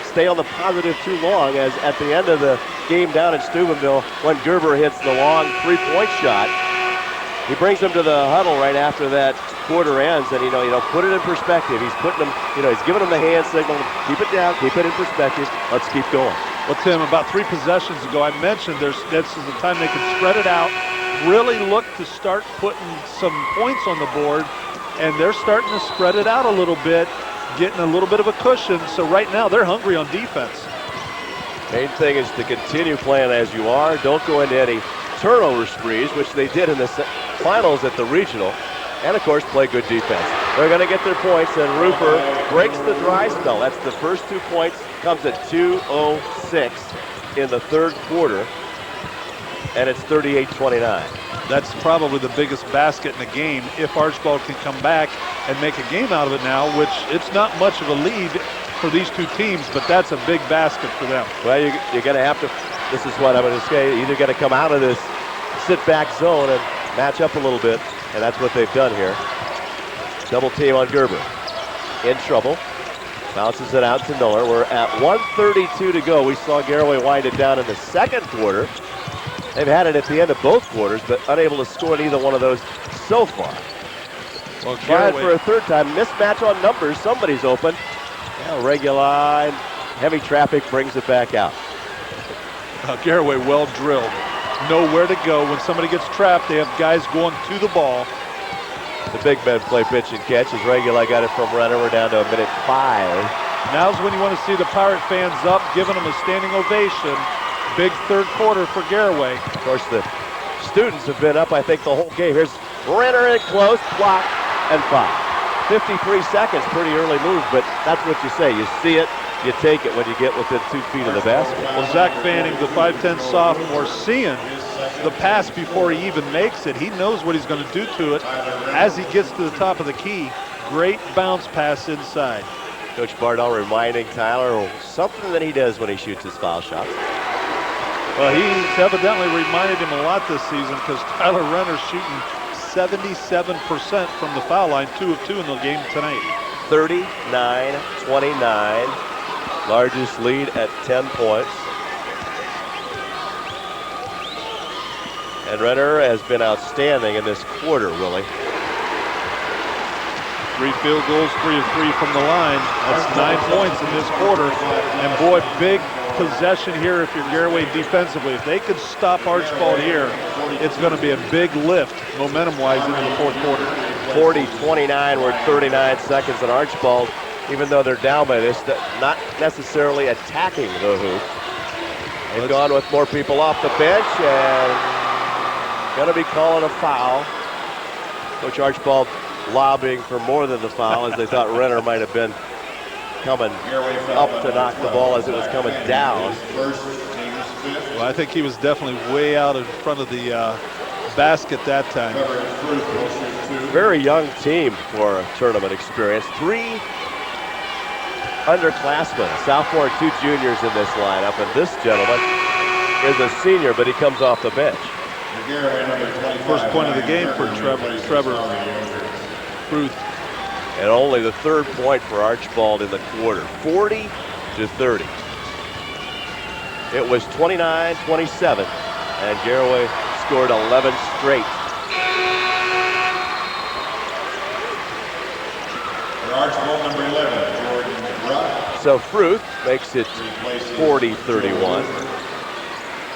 stay on the positive too long, as at the end of the game down in Steubenville, when Gerber hits the long 3-point shot, he brings them to the huddle right after that quarter ends, and put it in perspective. He's putting them, he's giving them the hand signal. Keep it down, keep it in perspective. Let's keep going. Well, Tim, about 3 possessions ago, I mentioned this is the time they can spread it out. Really look to start putting some points on the board, and they're starting to spread it out a little bit, getting a little bit of a cushion. So right now they're hungry on defense. Main thing is to continue playing as you are. Don't go into any turnover sprees, which they did in the finals at the regional, and of course play good defense. They're going to get their points, and Rupert breaks the dry spell. That's the first 2 points. Comes at 2:06 in the third quarter. And it's 38-29. That's probably the biggest basket in the game if Archbold can come back and make a game out of it now, which it's not much of a lead for these 2 teams, but that's a big basket for them. Well, you're going to have to, this is what I'm going to say, either going to come out of this sit-back zone and match up a little bit, and that's what they've done here. Double team on Gerber. In trouble. Bounces it out to Miller. We're at 1:32 to go. We saw Garaway wind it down in the second quarter. They've had it at the end of both quarters, but unable to score in either one of those so far. Well, tried for a third time. Mismatch on numbers. Somebody's open. Now Regula, heavy traffic brings it back out. Garaway well drilled. Know where to go. When somebody gets trapped, they have guys going to the ball. The big men play pitch and catch as Regula got it from Renner. We're down to 1:05. Now's when you want to see the Pirate fans up, giving them a standing ovation. Big third quarter for Garaway. Of course, the students have been up, I think, the whole game. Here's Renner in close, block, and foul. 53 seconds, pretty early move, but that's what you say. You see it, you take it when you get within 2 feet of the basket. Well, Zach Fanning, the 5'10 sophomore, seeing the pass before he even makes it. He knows what he's going to do to it as he gets to the top of the key. Great bounce pass inside. Coach Bardell reminding Tyler something that he does when he shoots his foul shots. Well, he's evidently reminded him a lot this season because Tyler Renner's shooting 77% from the foul line, 2 of 2 in the game tonight. 39-29, largest lead at 10 points. And Renner has been outstanding in this quarter, Willie. 3 field goals, 3 of 3 from the line. That's 9 points in this quarter. And boy, big possession here if you're Garaway defensively. If they could stop Archbold here, it's going to be a big lift momentum-wise into the fourth quarter. 40-29, we're 39 seconds on Archbold, even though they're down by this, not necessarily attacking the hoop. They've gone with more people off the bench and going to be calling a foul. Coach Archbold lobbying for more than the foul, as they thought Renner might have been coming up to knock the ball as it was coming down. Well, I think he was definitely way out in front of the basket that time. Very young team for tournament experience. 3 underclassmen, a sophomore and 2 juniors in this lineup, and this gentleman is a senior, but he comes off the bench. First point of the game for Trevor Ruth. And only the 3rd point for Archbold in the quarter, 40-30. It was 29-27, and Garaway scored 11 straight. Archbold number 11, Jordan Rupp. So Fruth makes it 40-31.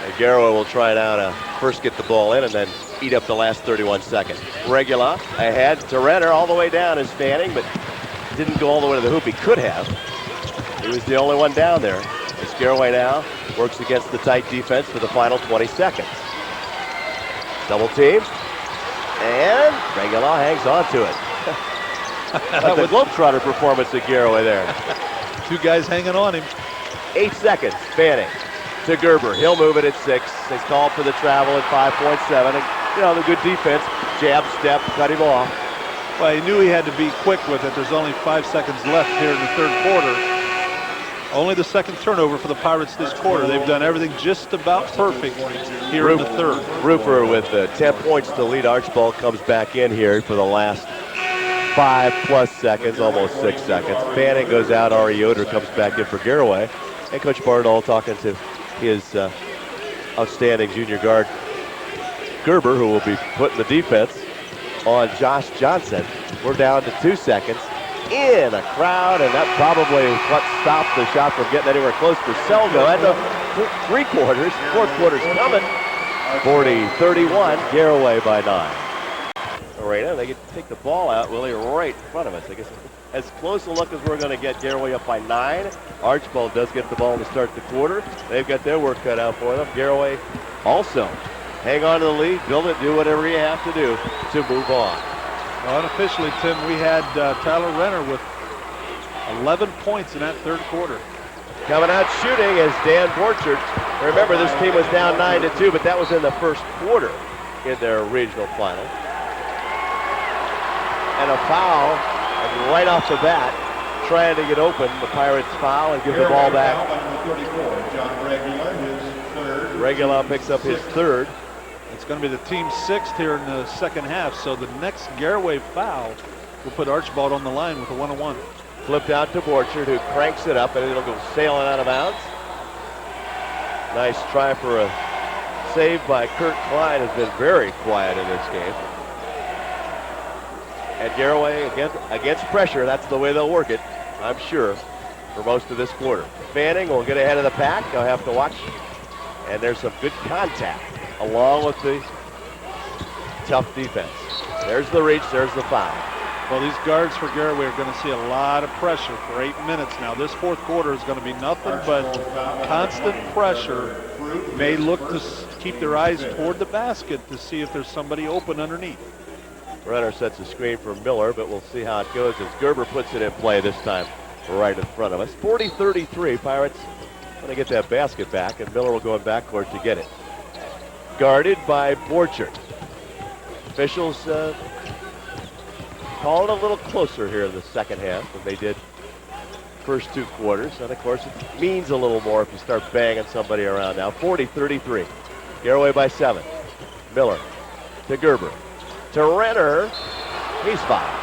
And Garaway will try now to first get the ball in and then eat up the last 31 seconds. Regula ahead to Renner, all the way down is Fanning, but didn't go all the way to the hoop. He could have. He was the only one down there. As Garaway now works against the tight defense for the final 20 seconds. Double team, and Regula hangs on to it. Like the Globetrotter performance at Garaway there. 2 guys hanging on him. 8 seconds, Fanning to Gerber. He'll move it at 6. He's called for the travel at 5.7. And, you know, the good defense, jab, step, cut him off. Well, he knew he had to be quick with it. There's only 5 seconds left here in the 3rd quarter. Only the 2nd turnover for the Pirates this quarter. They've done everything just about perfect here in the 3rd. Roofer with 10 points to lead. Archbold comes back in here for the last 5+ seconds, almost 6 seconds. Fanning goes out. Ari Yoder comes back in for Garaway. And Coach Bardell talking to his outstanding junior guard, Gerber, who will be putting the defense on Josh Johnson. We're down to 2 seconds in a crowd, and that probably what stopped the shot from getting anywhere close for Selgo. And the 3 quarters, 4th quarter's coming. 40-31, Garaway by 9. Arena, they get to take the ball out, Willie, right in front of us. I guess as close a look as we're going to get. Garaway up by 9. Archbold does get the ball to start the quarter. They've got their work cut out for them. Garaway also hang on to the lead, build it, do whatever you have to do to move on. Well, unofficially, Tim, we had Tyler Renner with 11 points in that 3rd quarter. Coming out shooting is Dan Borchard. Remember, this team was down 9-2, but that was in the 1st quarter in their regional final. And a foul right off the bat, trying to get open. The Pirates foul and give the ball back. Regula picks up his 3rd. It's going to be the team's 6th here in the 2nd half, so the next Garaway foul will put Archbold on the line with a 1-on-1. Flipped out to Borchard, who cranks it up, and it'll go sailing out of bounds. Nice try for a save by Kurt Klein. Has been very quiet in this game. And Garaway, against pressure, that's the way they'll work it, I'm sure, for most of this quarter. Fanning will get ahead of the pack. They'll have to watch. And there's some good contact along with the tough defense. There's the reach, there's the foul. Well, these guards for Garaway are going to see a lot of pressure for 8 minutes now. This 4th quarter is going to be nothing but constant pressure. May look to keep their eyes toward the basket to see if there's somebody open underneath. Renner sets a screen for Miller, but we'll see how it goes as Gerber puts it in play this time right in front of us. 40-33, Pirates going to get that basket back, and Miller will go in backcourt to get it. Guarded by Borchert. Officials call it a little closer here in the second half than they did first 2 quarters. And, of course, it means a little more if you start banging somebody around now. 40-33. Garaway by 7. Miller to Gerber. To Renner. He's fouled.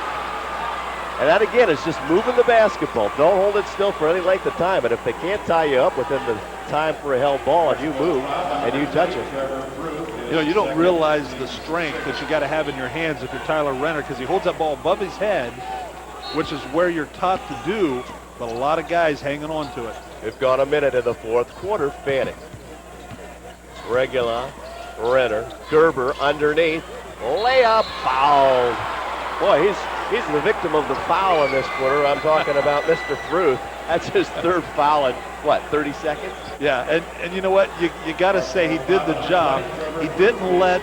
And that, again, is just moving the basketball. Don't hold it still for any length of time. And if they can't tie you up within the time for a held ball and you move and you touch it. You know, you don't realize the strength that you got to have in your hands if you're Tyler Renner, because he holds that ball above his head, which is where you're taught to do, but a lot of guys hanging on to it. We've gone a minute in the fourth quarter. Fanning. Regula, Renner, Gerber underneath. Layup, fouled. Boy, he's the victim of the foul in this quarter. I'm talking about Mr. Fruth. That's his 3rd foul in, what, 30 seconds? Yeah, and you know what? You got to say he did the job. He didn't let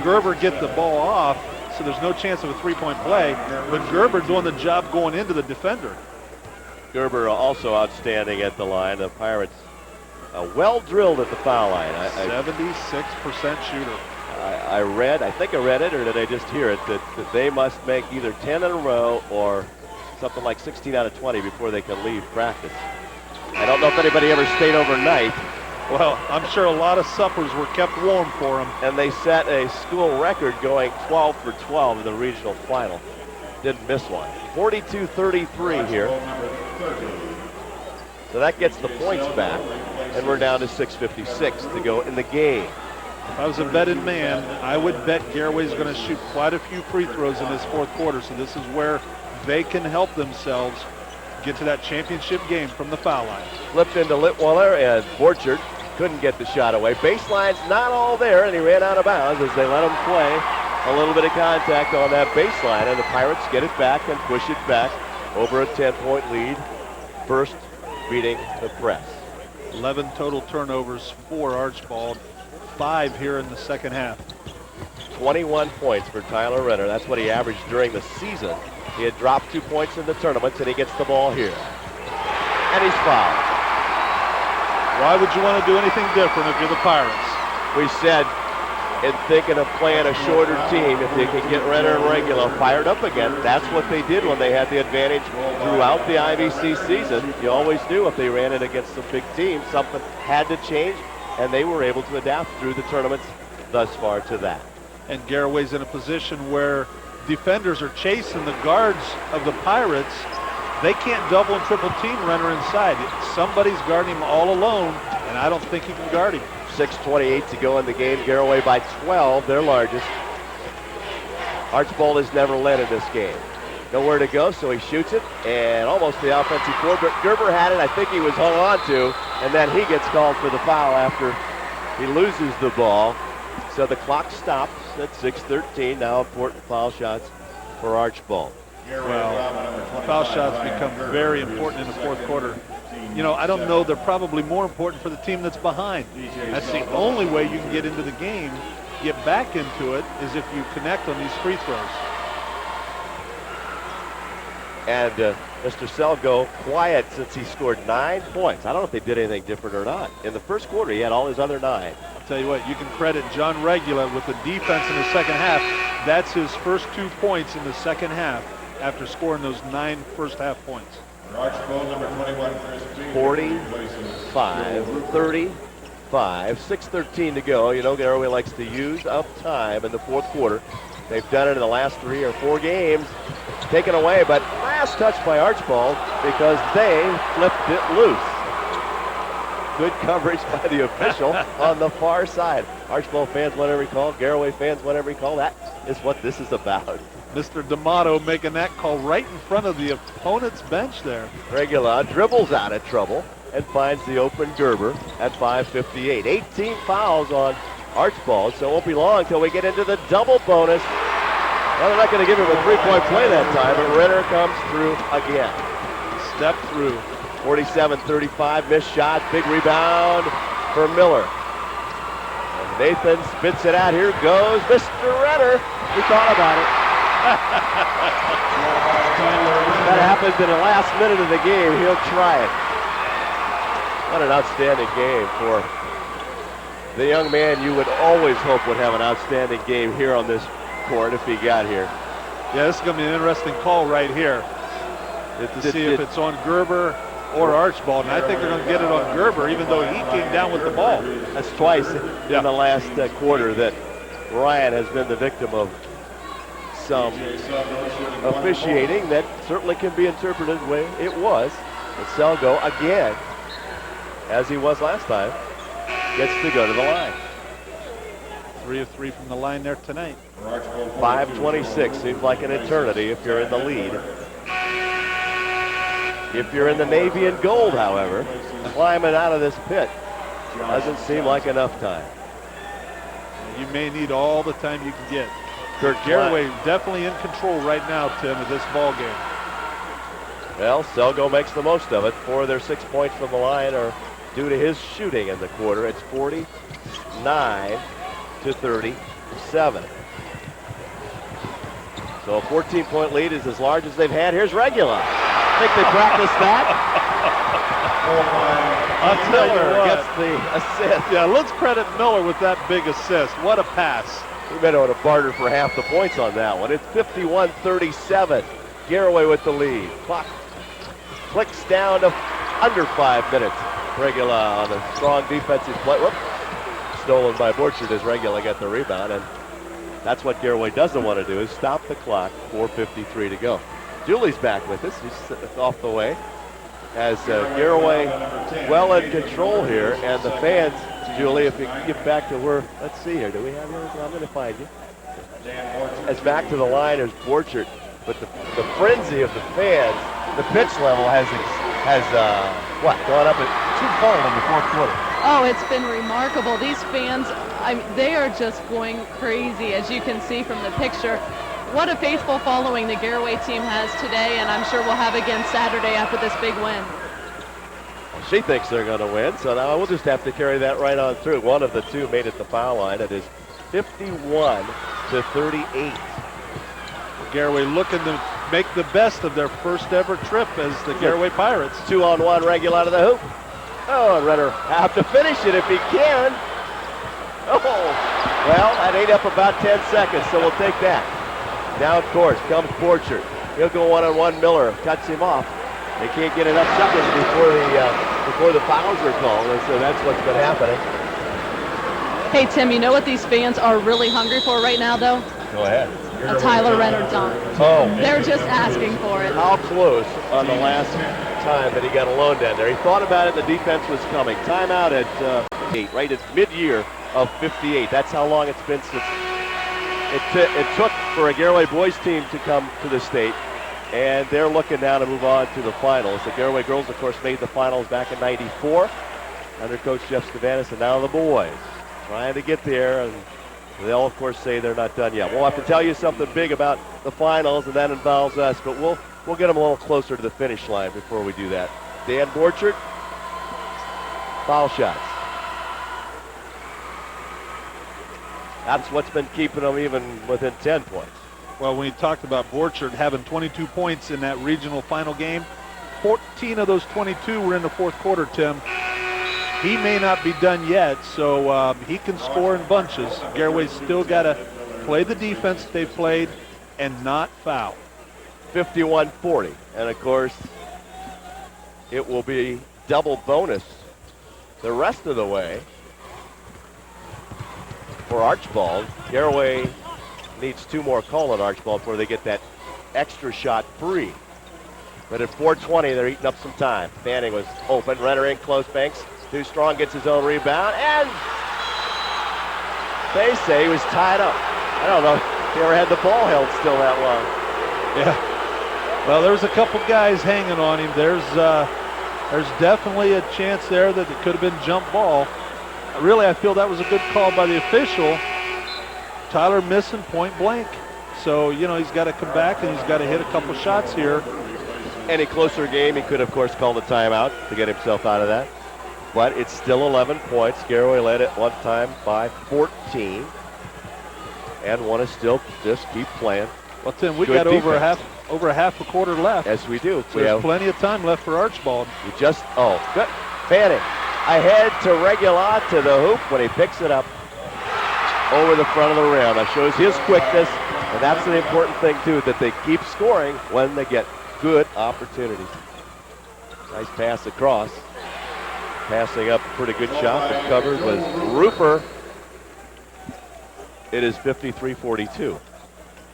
Gerber get the ball off, so there's no chance of a 3-point play. But Gerber doing the job going into the defender. Gerber also outstanding at the line. The Pirates well drilled at the foul line. 76% shooter. I think I read it, or did I just hear it, that they must make either 10 in a row or something like 16 out of 20 before they can leave practice. I don't know if anybody ever stayed overnight. Well, I'm sure a lot of suppers were kept warm for them. And they set a school record going 12 for 12 in the regional final. Didn't miss one. 42-33 here. So that gets the points back, and we're down to 6:56 to go in the game. If I was a betting man, I would bet Garaway's going to shoot quite a few free throws in this fourth quarter, so this is where they can help themselves get to that championship game from the foul line. Flipped into Litwiller, and Borchert couldn't get the shot away. Baseline's not all there, and he ran out of bounds as they let him play. A little bit of contact on that baseline, and the Pirates get it back and push it back over a 10-point lead. First beating the press. 11 total turnovers for Archbold. 5 here in the second half. 21 points for Tyler Renner. That's what he averaged during the season. He had dropped 2 points in the tournaments, and he gets the ball here. And he's fouled. Why would you want to do anything different if you're the Pirates? We said, in thinking of playing a shorter team, if they can get Renner and Regula fired up again, that's what they did when they had the advantage throughout the IVC season. You always knew if they ran it against some big teams, something had to change, and they were able to adapt through the tournaments thus far to that. And Garaway's in a position where defenders are chasing the guards of the Pirates. They can't double and triple team Renner inside. Somebody's guarding him all alone, and I don't think he can guard him. 6:28 to go in the game. Garaway by 12, their largest. Archbold has never led in this game. Nowhere to go, so he shoots it, and almost the offensive board. But Gerber had it, I think he was hung on to, and then he gets called for the foul after he loses the ball. So the clock stops at 6:13. Now important foul shots for Archbold. Well, foul shots become very important in the fourth quarter. You know, I don't know, they're probably more important for the team that's behind. That's the only way you can get into the game, get back into it, is if you connect on these free throws. And Mr. Selgo quiet since he scored 9 points. I don't know if they did anything different or not. In the first quarter, he had all his other 9. I'll tell you what, you can credit John Regula with the defense in the second half. That's his first 2 points in the second half after scoring those 9 first half points. Archbold, number 21, 45-35, 6:13 to go. You know, Garaway likes to use up time in the fourth quarter. They've done it in the last 3 or 4 games. Taken away, but last touch by Archbold because they flipped it loose. Good coverage by the official on the far side. Archbold fans want every call. Garaway fans want every call. That is what this is about. Mr. D'Amato making that call right in front of the opponent's bench there. Regula dribbles out of trouble and finds the open Gerber at 5:58. 18 fouls on Archbold, so it won't be long until we get into the double bonus. Well, they're not going to give him a 3-point play that time, but Renner comes through again. Step through. 47-35, missed shot, big rebound for Miller. And Nathan spits it out. Here goes Mr. Renner. He thought about it. That happens in the last minute of the game. He'll try it. What an outstanding game for the young man you would always hope would have an outstanding game here on this court if he got here. Yeah, this is going to be an interesting call right here to see if it's on Gerber or Archbold. And I think they're going to get it on Gerber, even though he came down with the ball. That's twice in the last quarter that Ryan has been the victim of some officiating that certainly can be interpreted the way it was. But Selgo, again, as he was last time, gets to go to the line. 3 of 3 from the line there tonight. 5:26 seems like an eternity if you're in the lead. If you're in the navy and gold, however, climbing out of this pit doesn't seem like enough time. You may need all the time you can get. Kurt Garaway definitely in control right now, Tim, of this ball game. Well, Selgo makes the most of it. 4 of their 6 points from the line are due to his shooting in the quarter. It's 49-37. So a 14-point lead is as large as they've had. Here's Regula. I think they practiced that. Miller gets the assist. Yeah, let's credit Miller with that big assist. What a pass. We may have bartered for half the points on that one. It's 51-37. Garaway with the lead. Clock clicks down to under 5 minutes. Regula on a strong defensive play. Whoop. Stolen by Borchard as Regula got the rebound, and that's what Garaway doesn't want to do, is stop the clock. 4:53 to go. Julie's back with us. He's off the way. As Garaway well in control here, and the fans, Julie, if you can get back to where, let's see here, do we have yours? I'm going to find you. As back to the line is Borchard, but the frenzy of the fans, the pitch level has gone up at twofold in the fourth quarter. Oh, it's been remarkable. These fans, they are just going crazy, as you can see from the picture. What a faithful following the Garaway team has today, and I'm sure we'll have again Saturday after this big win. She thinks they're going to win, so now we'll just have to carry that right on through. One of the two made it the foul line. It is 51-38. Garaway looking to make the best of their first ever trip as the Garaway Pirates. 2-on-1, Regula out of the hoop. Oh, and Renner have to finish it if he can. Oh, well, that ate up about 10 seconds, so we'll take that. Down court comes Borchard. He'll go one-on-one. Miller cuts him off. They can't get enough seconds before the fouls are called, and so that's what's been happening. Hey, Tim, you know what these fans are really hungry for right now, though? Go ahead. A Tyler Renner dunk. Oh. They're just asking for it. How close on the last time that he got alone down there. He thought about it, and the defense was coming. Timeout at 8, right at mid-year of 58. That's how long it's been since it took for a Garaway boys team to come to the state, and they're looking now to move on to the finals. The Garaway girls, of course, made the finals back in '94 under Coach Jeff Stavanis, and now the boys trying to get there, and they'll, of course, say they're not done yet. We'll have to tell you something big about the finals, and that involves us, but we'll get them a little closer to the finish line before we do that. Dan Borchard, foul shots. That's what's been keeping them even within 10 points. Well, when you talked about Borchard having 22 points in that regional final game, 14 of those 22 were in the fourth quarter, Tim. He may not be done yet, so he can score in bunches. Garaway's still got to play the defense they've played and not foul. 51-40, and of course, it will be double bonus the rest of the way for Archbold. Garaway needs 2 more call on Archbold before they get that extra shot free. But at 4:20, they're eating up some time. Fanning was open. Renner in close. Banks too strong, gets his own rebound, and they say he was tied up. I don't know if he ever had the ball held still that long. Yeah. Well, there's a couple guys hanging on him. There's definitely a chance there that it could have been jump ball. Really, I feel that was a good call by the official. Tyler missing point blank. So, he's got to come back and he's got to hit a couple shots here. Any closer game, he could, of course, call the timeout to get himself out of that. but it's still 11 points. Garaway led at one time by 14, and want to still just keep playing. Well, Tim, we Good got over defense. half a quarter left. Yes, we do. So there's plenty of time left for Archbold. Good. Fanning ahead to Regula to the hoop when he picks it up over the front of the rim. That shows his quickness, and that's an important thing too, that they keep scoring when they get good opportunities. Nice pass across. Passing up a pretty good shot, but covered was Rupert. It is 53-42.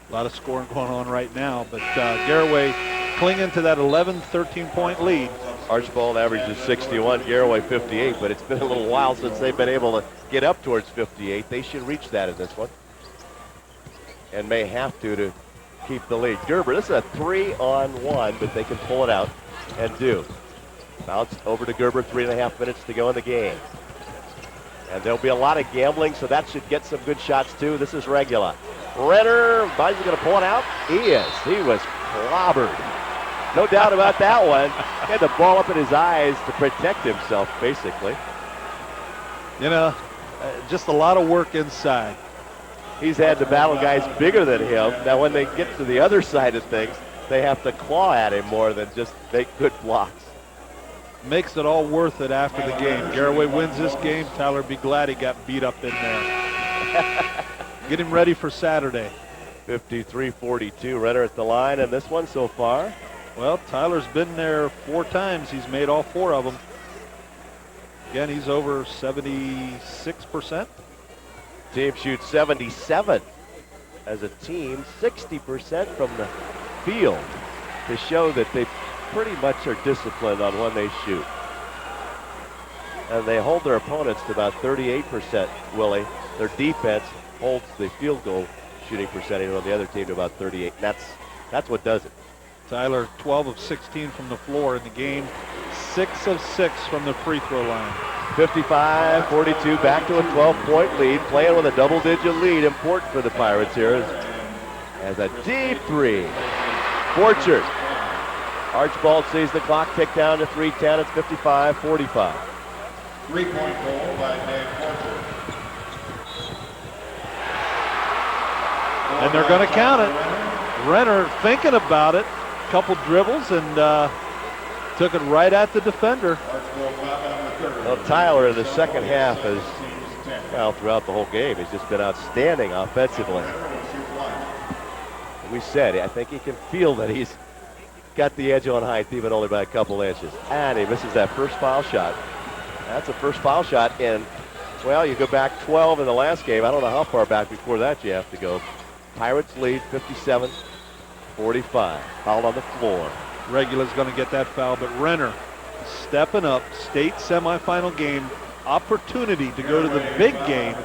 A lot of scoring going on right now, but Garaway clinging to that 11, 13-point lead. Archbold averages 61, Garaway 58, but it's been a little while since they've been able to get up towards 58. They should reach that in this one, and may have to keep the lead. Gerber, this is a 3-on-1, but they can pull it out and do. Bounce over to Gerber, 3.5 minutes to go in the game. And there'll be a lot of gambling, so that should get some good shots too. This is Regula. Renner, Biden's going to pull it out. He is. He was clobbered. No doubt about that one. He had the ball up in his eyes to protect himself, basically. You know, just a lot of work inside. He's had to battle guys bigger than him. Now, when they get to the other side of things, they have to claw at him more than just make good blocks. Makes it all worth it after the game. Garaway wins this game. Tyler be glad he got beat up in there. Get him ready for Saturday. 53-42, Renner at the line, and this one so far. Well, Tyler's been there 4 times. He's made all 4 of them. Again, he's over 76%. Team shoots 77 as a team, 60% from the field, to show that they pretty much are disciplined on when they shoot. And they hold their opponents to about 38%, Willie. Their defense holds the field goal shooting percentage on the other team to about 38. And that's what does it. Tyler, 12 of 16 from the floor in the game, 6 of 6 from the free throw line. 55-42, back to a 12-point lead, playing with a double-digit lead. Important for the Pirates here as a deep three. Borchert. Archbold sees the clock tick down to 3:10. It's 55-45. 3-point goal by Dave Borchert. And they're going to count it. Renner thinking about it, couple dribbles, and took it right at the defender. Well, Tyler in the second half has, well, throughout the whole game, he's just been outstanding offensively. We said, I think he can feel that he's got the edge on height, even only by a couple inches. And he misses that first foul shot. That's a first foul shot in, well, you go back 12 in the last game. I don't know how far back before that you have to go. Pirates lead 57-45. Foul on the floor. Regula's going to get that foul, but Renner stepping up, state semifinal game, opportunity to go to the big game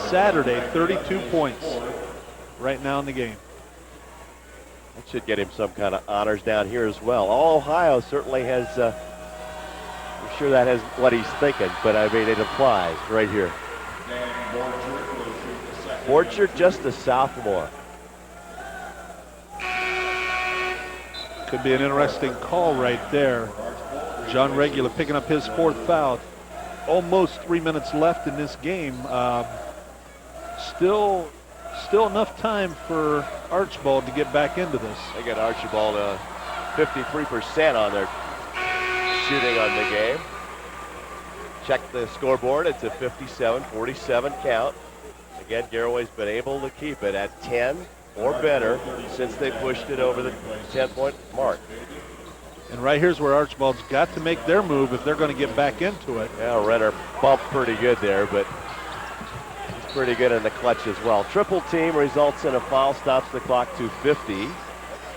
Saturday, 32 points right now in the game. That should get him some kind of honors down here as well. All Ohio certainly has, I'm sure that has what he's thinking, but I mean, it applies right here. Borchert, just a sophomore. Could be an interesting call right there. John Regula picking up his 4th foul. Almost 3 minutes left in this game. Still enough time for Archbold to get back into this. They got Archbold 53% on their shooting on the game. Check the scoreboard. It's a 57-47 count. Again, Garaway's been able to keep it at 10 or better since they pushed it over the 10-point mark. And right here's where Archbold's got to make their move if they're going to get back into it. Yeah, Renner bumped pretty good there, but he's pretty good in the clutch as well. Triple team results in a foul, stops the clock to 50.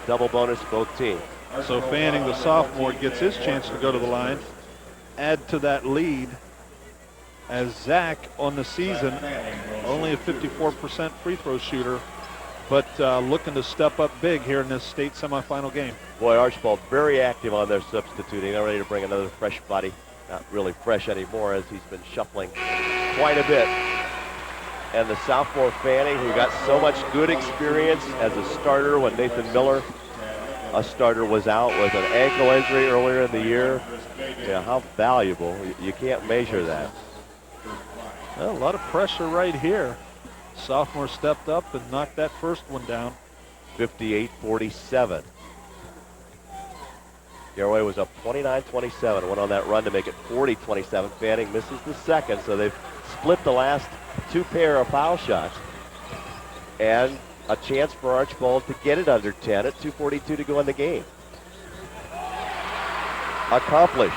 Double bonus both teams. So Fanning, the sophomore, gets his chance to go to the line, add to that lead, as Zach on the season, only a 54% free throw shooter, but looking to step up big here in this state semifinal game. Boy, Archbold very active on their substituting. They're ready to bring another fresh body. Not really fresh anymore, as he's been shuffling quite a bit. And the sophomore Fanning, who got so much good experience as a starter when Nathan Miller a starter was out with an ankle injury earlier in the year. Yeah, how valuable. You can't measure that. Well, a lot of pressure right here. Sophomore stepped up and knocked that first one down. 58-47. Garaway was up 29-27, went on that run to make it 40-27. Fanning misses the second, so they've split the last two pair of foul shots. And a chance for Archbold to get it under 10 at 2:42 to go in the game. Accomplished.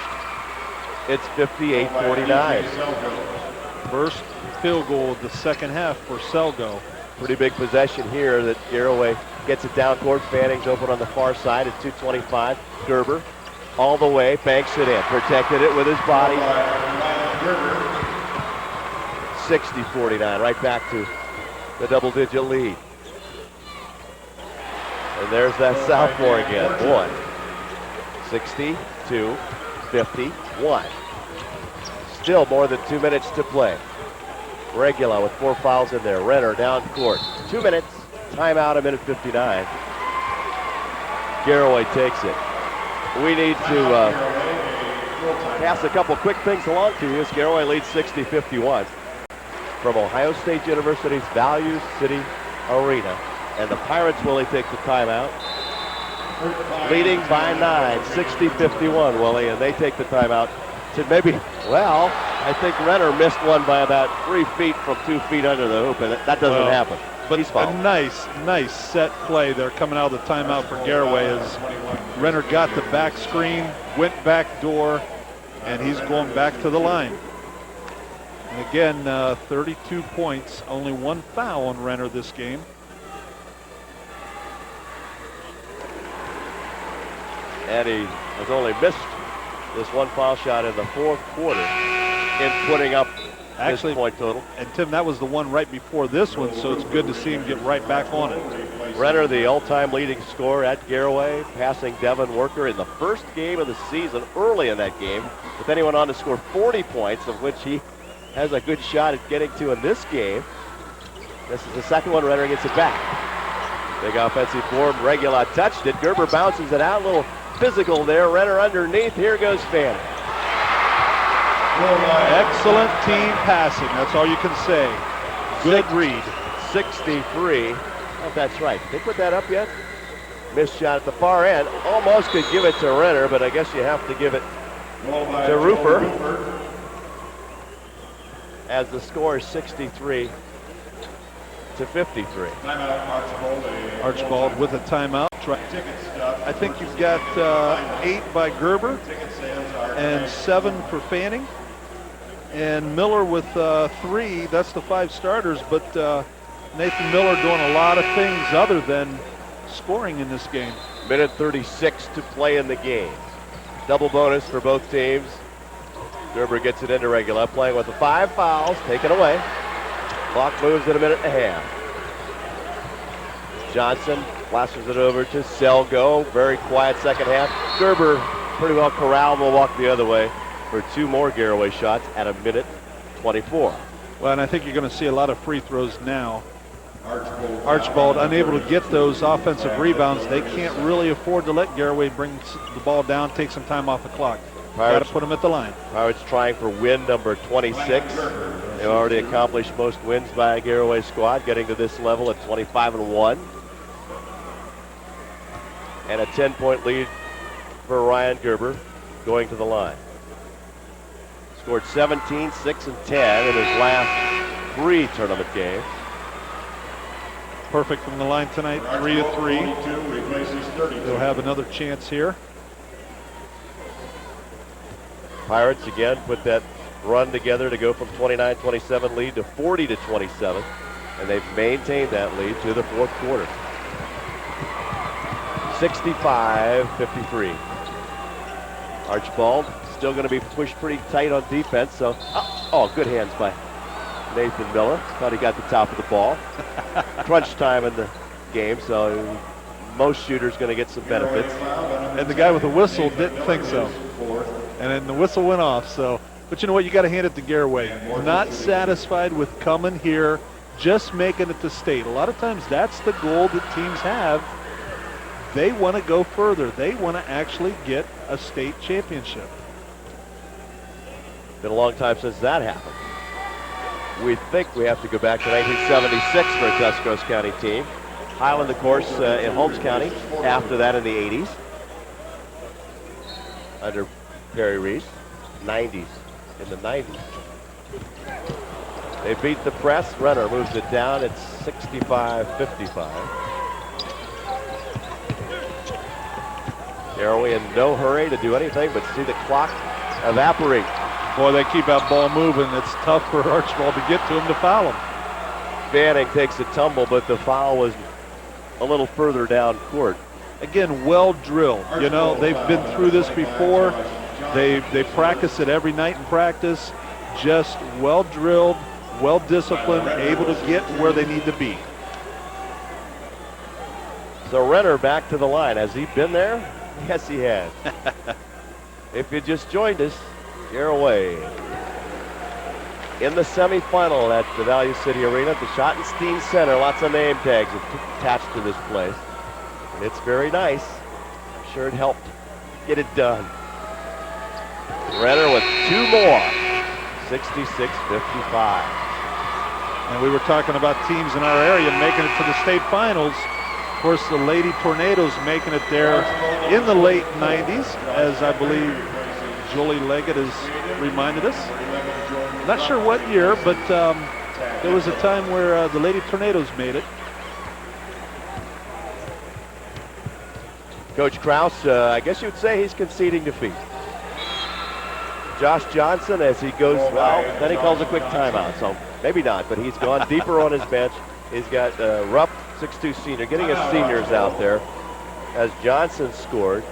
It's 58-49. First field goal of the second half for Selgo. Pretty big possession here that Garaway gets it down court. Fanning's open on the far side at 2:25. Gerber all the way, banks it in, protected it with his body. 60-49, right back to the double-digit lead. And there's that sophomore again. Boy, 62-51. Still more than 2 minutes to play. Regula with 4 fouls in there. Renner down court. 2 minutes. Timeout, 1:59. Garaway takes it. We need to pass a couple quick things along to you as Garaway leads 60-51 from Ohio State University's Value City Arena. And the Pirates, Willie, take the timeout. Leading by 9, 60-51, Willie, and they take the timeout to maybe, well, I think Renner missed one by about 3 feet from 2 feet under the hoop, and that doesn't happen. But he's fouled. A nice set play there coming out of the timeout for Garaway as Renner got the back screen, went back door, and he's going back to the line. And again, 32 points, only 1 foul on Renner this game. And he has only missed this 1 foul shot in the 4th quarter in putting up Actually, this point total. And Tim, that was the one right before this one, so it's good to see him get right back on it. Renner, the all-time leading scorer at Garaway, passing Devin Worker in the first game of the season early in that game. But then he went on to score 40 points, of which he has a good shot at getting to in this game. This is the second one. Renner gets it back. Big offensive board. Regula touched it. Gerber bounces it out. A little physical there. Renner underneath. Here goes Fanning. Excellent team passing. That's all you can say. Good read. 63. Oh, that's right. Did they put that up yet? Missed shot at the far end. Almost could give it to Renner, but I guess you have to give it to Roofer. As the score is 63-53. Archbold with a timeout. I think you've got 8 by Gerber and 7 for Fanning. And Miller with 3, that's the 5 starters, but Nathan Miller doing a lot of things other than scoring in this game. Minute 36 to play in the game. Double bonus for both teams. Gerber gets it into Regula, playing with the 5 fouls, taken away. Clock moves at 1.5 minutes. Johnson flashes it over to Selgo. Very quiet second half. Gerber pretty well corralled, will walk the other way for 2 more Garaway shots at 1:24. Well, and I think you're going to see a lot of free throws now. Archbold unable to get those offensive rebounds. They can't really afford to let Garaway bring the ball down, take some time off the clock. Got to put them at the line. Pirates trying for win number 26. They've already accomplished most wins by a Garaway squad, getting to this level at 25-1. And a 10-point lead for Ryan Gerber going to the line. Scored 17, 6, and 10 in his last 3 tournament games. Perfect from the line tonight, 3 of 3. He'll have another chance here. Pirates again put that run together to go from 29-27 lead to 40-27, and they've maintained that lead to the 4th quarter. 65-53. Archbold still going to be pushed pretty tight on defense, so good hands by Nathan Miller. Thought he got the top of the ball. Crunch time in the game, so most shooters going to get some benefits. And the guy with the whistle didn't think so. And then the whistle went off. So, but you know what? You got to hand it to Garaway. Not satisfied with coming here, just making it to state. A lot of times that's the goal that teams have. They want to go further. They want to actually get a state championship. Been a long time since that happened. We think we have to go back to 1976 for a Tuscarawas County team. Highland, of course, in Holmes County. After that in the 80s. Under Perry Reese. 90s. In the 90s. They beat the press. Renner moves it down. It's 65-55. Garaway in no hurry to do anything but see the clock evaporate. Boy, they keep that ball moving. It's tough for Archbold to get to him to foul him. Fanning takes a tumble, but the foul was a little further down court. Again, well drilled. You know, they've been through this before. They practice it every night in practice. Just well drilled, well disciplined, able to get where they need to be. So Renner back to the line. Has he been there? Yes, he has. If you just joined us, Garaway in the semifinal at the Value City Arena at the Schottenstein Center. Lots of name tags attached to this place. And it's very nice. I'm sure it helped get it done. Renner with two more. 66-55. And we were talking about teams in our area making it to the state finals. Of course, the Lady Tornadoes making it there in the late 90s, as I believe Julie Leggett has reminded us. Not sure what year, but there was a time where the Lady Tornadoes made it. Coach Kraus, I guess you would say he's conceding defeat. Josh Johnson, as he goes, well, then he calls a quick timeout, so maybe not, but he's gone deeper on his bench. He's got Rupp, 6'2" senior, getting his seniors out there as Johnson scored,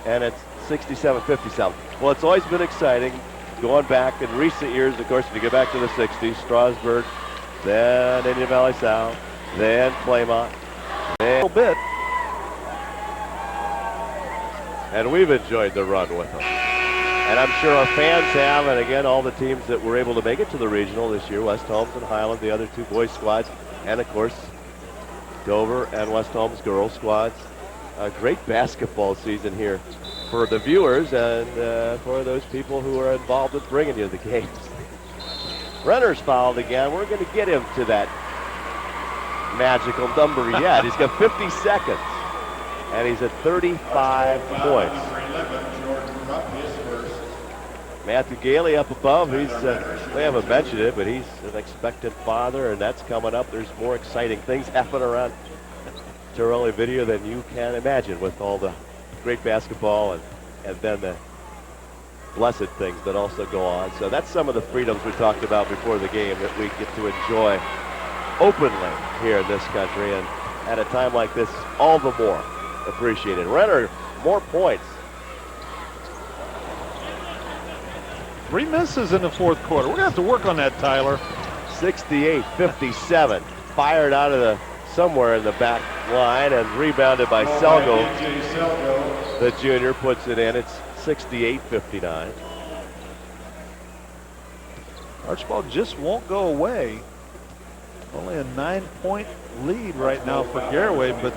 and it's 67-57. Well, it's always been exciting going back in recent years. Of course, if you go back to the 60s, Strasburg, then Indian Valley South, then Claymont, then a little bit. And we've enjoyed the run with them. And I'm sure our fans have, and again, all the teams that were able to make it to the regional this year, West Holmes and Highland, the other two boys squads, and of course, Dover and West Holmes girls squads. A great basketball season here for the viewers and for those people who are involved with bringing you the games. Renner's fouled again. We're going to get him to that magical number yet. He's got 50 seconds, and he's at 35 points. Matthew Gailey up above. He's we haven't mentioned it, but he's an expectant father, and that's coming up. There's more exciting things happening around Torelli Video than you can imagine with all the great basketball and then the blessed things that also go on. So that's some of the freedoms we talked about before the game that we get to enjoy openly here in this country, and at a time like this, all the more appreciated. Renner, more points. 3 misses in the fourth quarter. We're going to have to work on that, Tyler. 68-57. Fired out of the somewhere in the back line and rebounded by Selgo. The junior puts it in. It's 68-59. Archbold just won't go away. Only a 9-point lead right now for Garaway, but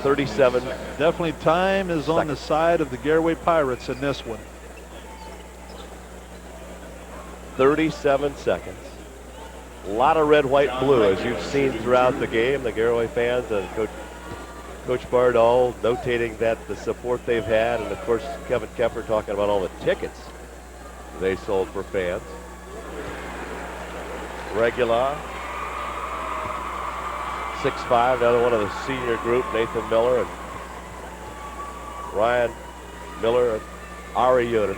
37. Definitely time is on the side of the Garaway Pirates in this one. 37 seconds. A lot of red, white, blue, as you've seen throughout the game. The Garaway fans and Coach Bard all notating that the support they've had, and of course Kevin Kepper talking about all the tickets they sold for fans. Regula, 6'5", another one of the senior group, Nathan Miller and Ryan Miller and Ari Yoder.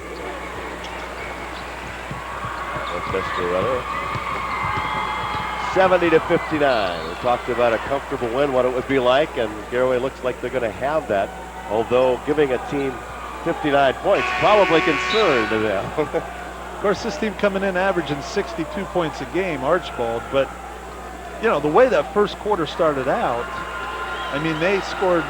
Mr. Runner. 70-59. We talked about a comfortable win, what it would be like, and Garaway looks like they're going to have that, although giving a team 59 points probably concern to them. Of course, this team coming in averaging 62 points a game, Archbold, but you know, the way that first quarter started out, I mean, they scored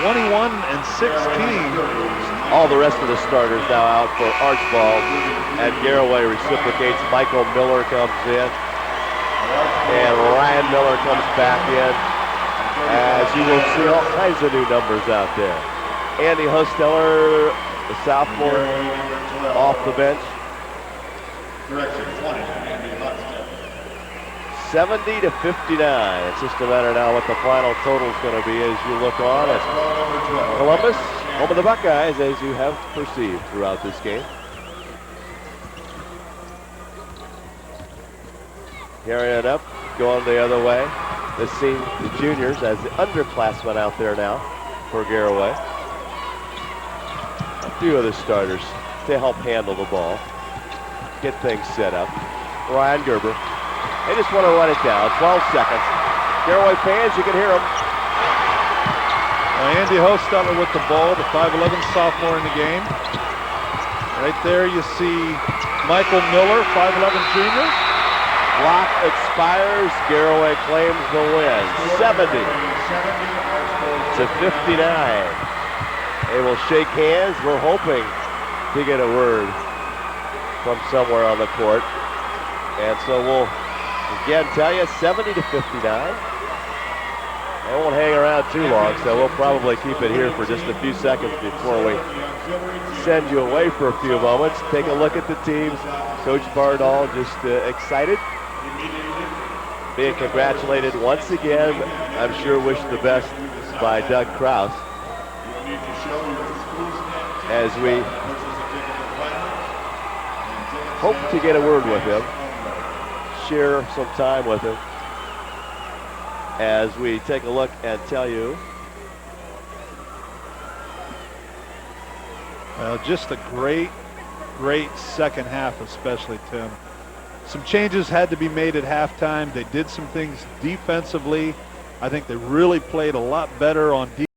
21 and 16. All the rest of the starters now out for Archbold, and Garaway reciprocates. Michael Miller comes in, and Ryan Miller comes back in. as you will see all kinds of new numbers out there. Andy Hosteller, the sophomore, off the bench. Correction, 20, Andy Hudson. 70 to 59. It's just a matter now what the final total is going to be as you look on at Columbus, home of the Buckeyes, as you have perceived throughout this game. Carrying it up, going the other way. The juniors as the underclassmen out there now for Garaway. A few of the starters to help handle the ball, get things set up. Ryan Gerber. They just want to run it down. 12 seconds. Garaway fans, you can hear them. Andy Hosteller with the ball, the 5'11 sophomore in the game. Right there you see Michael Miller, 5'11 junior. Clock expires. Garaway claims the win. 70 to 59. They will shake hands. We're hoping to get a word from somewhere on the court. And so we'll again tell you 70 to 59. They won't hang around too long, so we'll probably keep it here for just a few seconds before we send you away for a few moments. Take a look at the teams. Coach Bardall just excited, being congratulated once again. I'm sure wished the best by Doug Kraus as we hope to get a word with him, share some time with him as we take a look and tell you. Just a great second half, especially, Tim. Some changes had to be made at halftime. They did some things defensively. I think they really played a lot better on defense.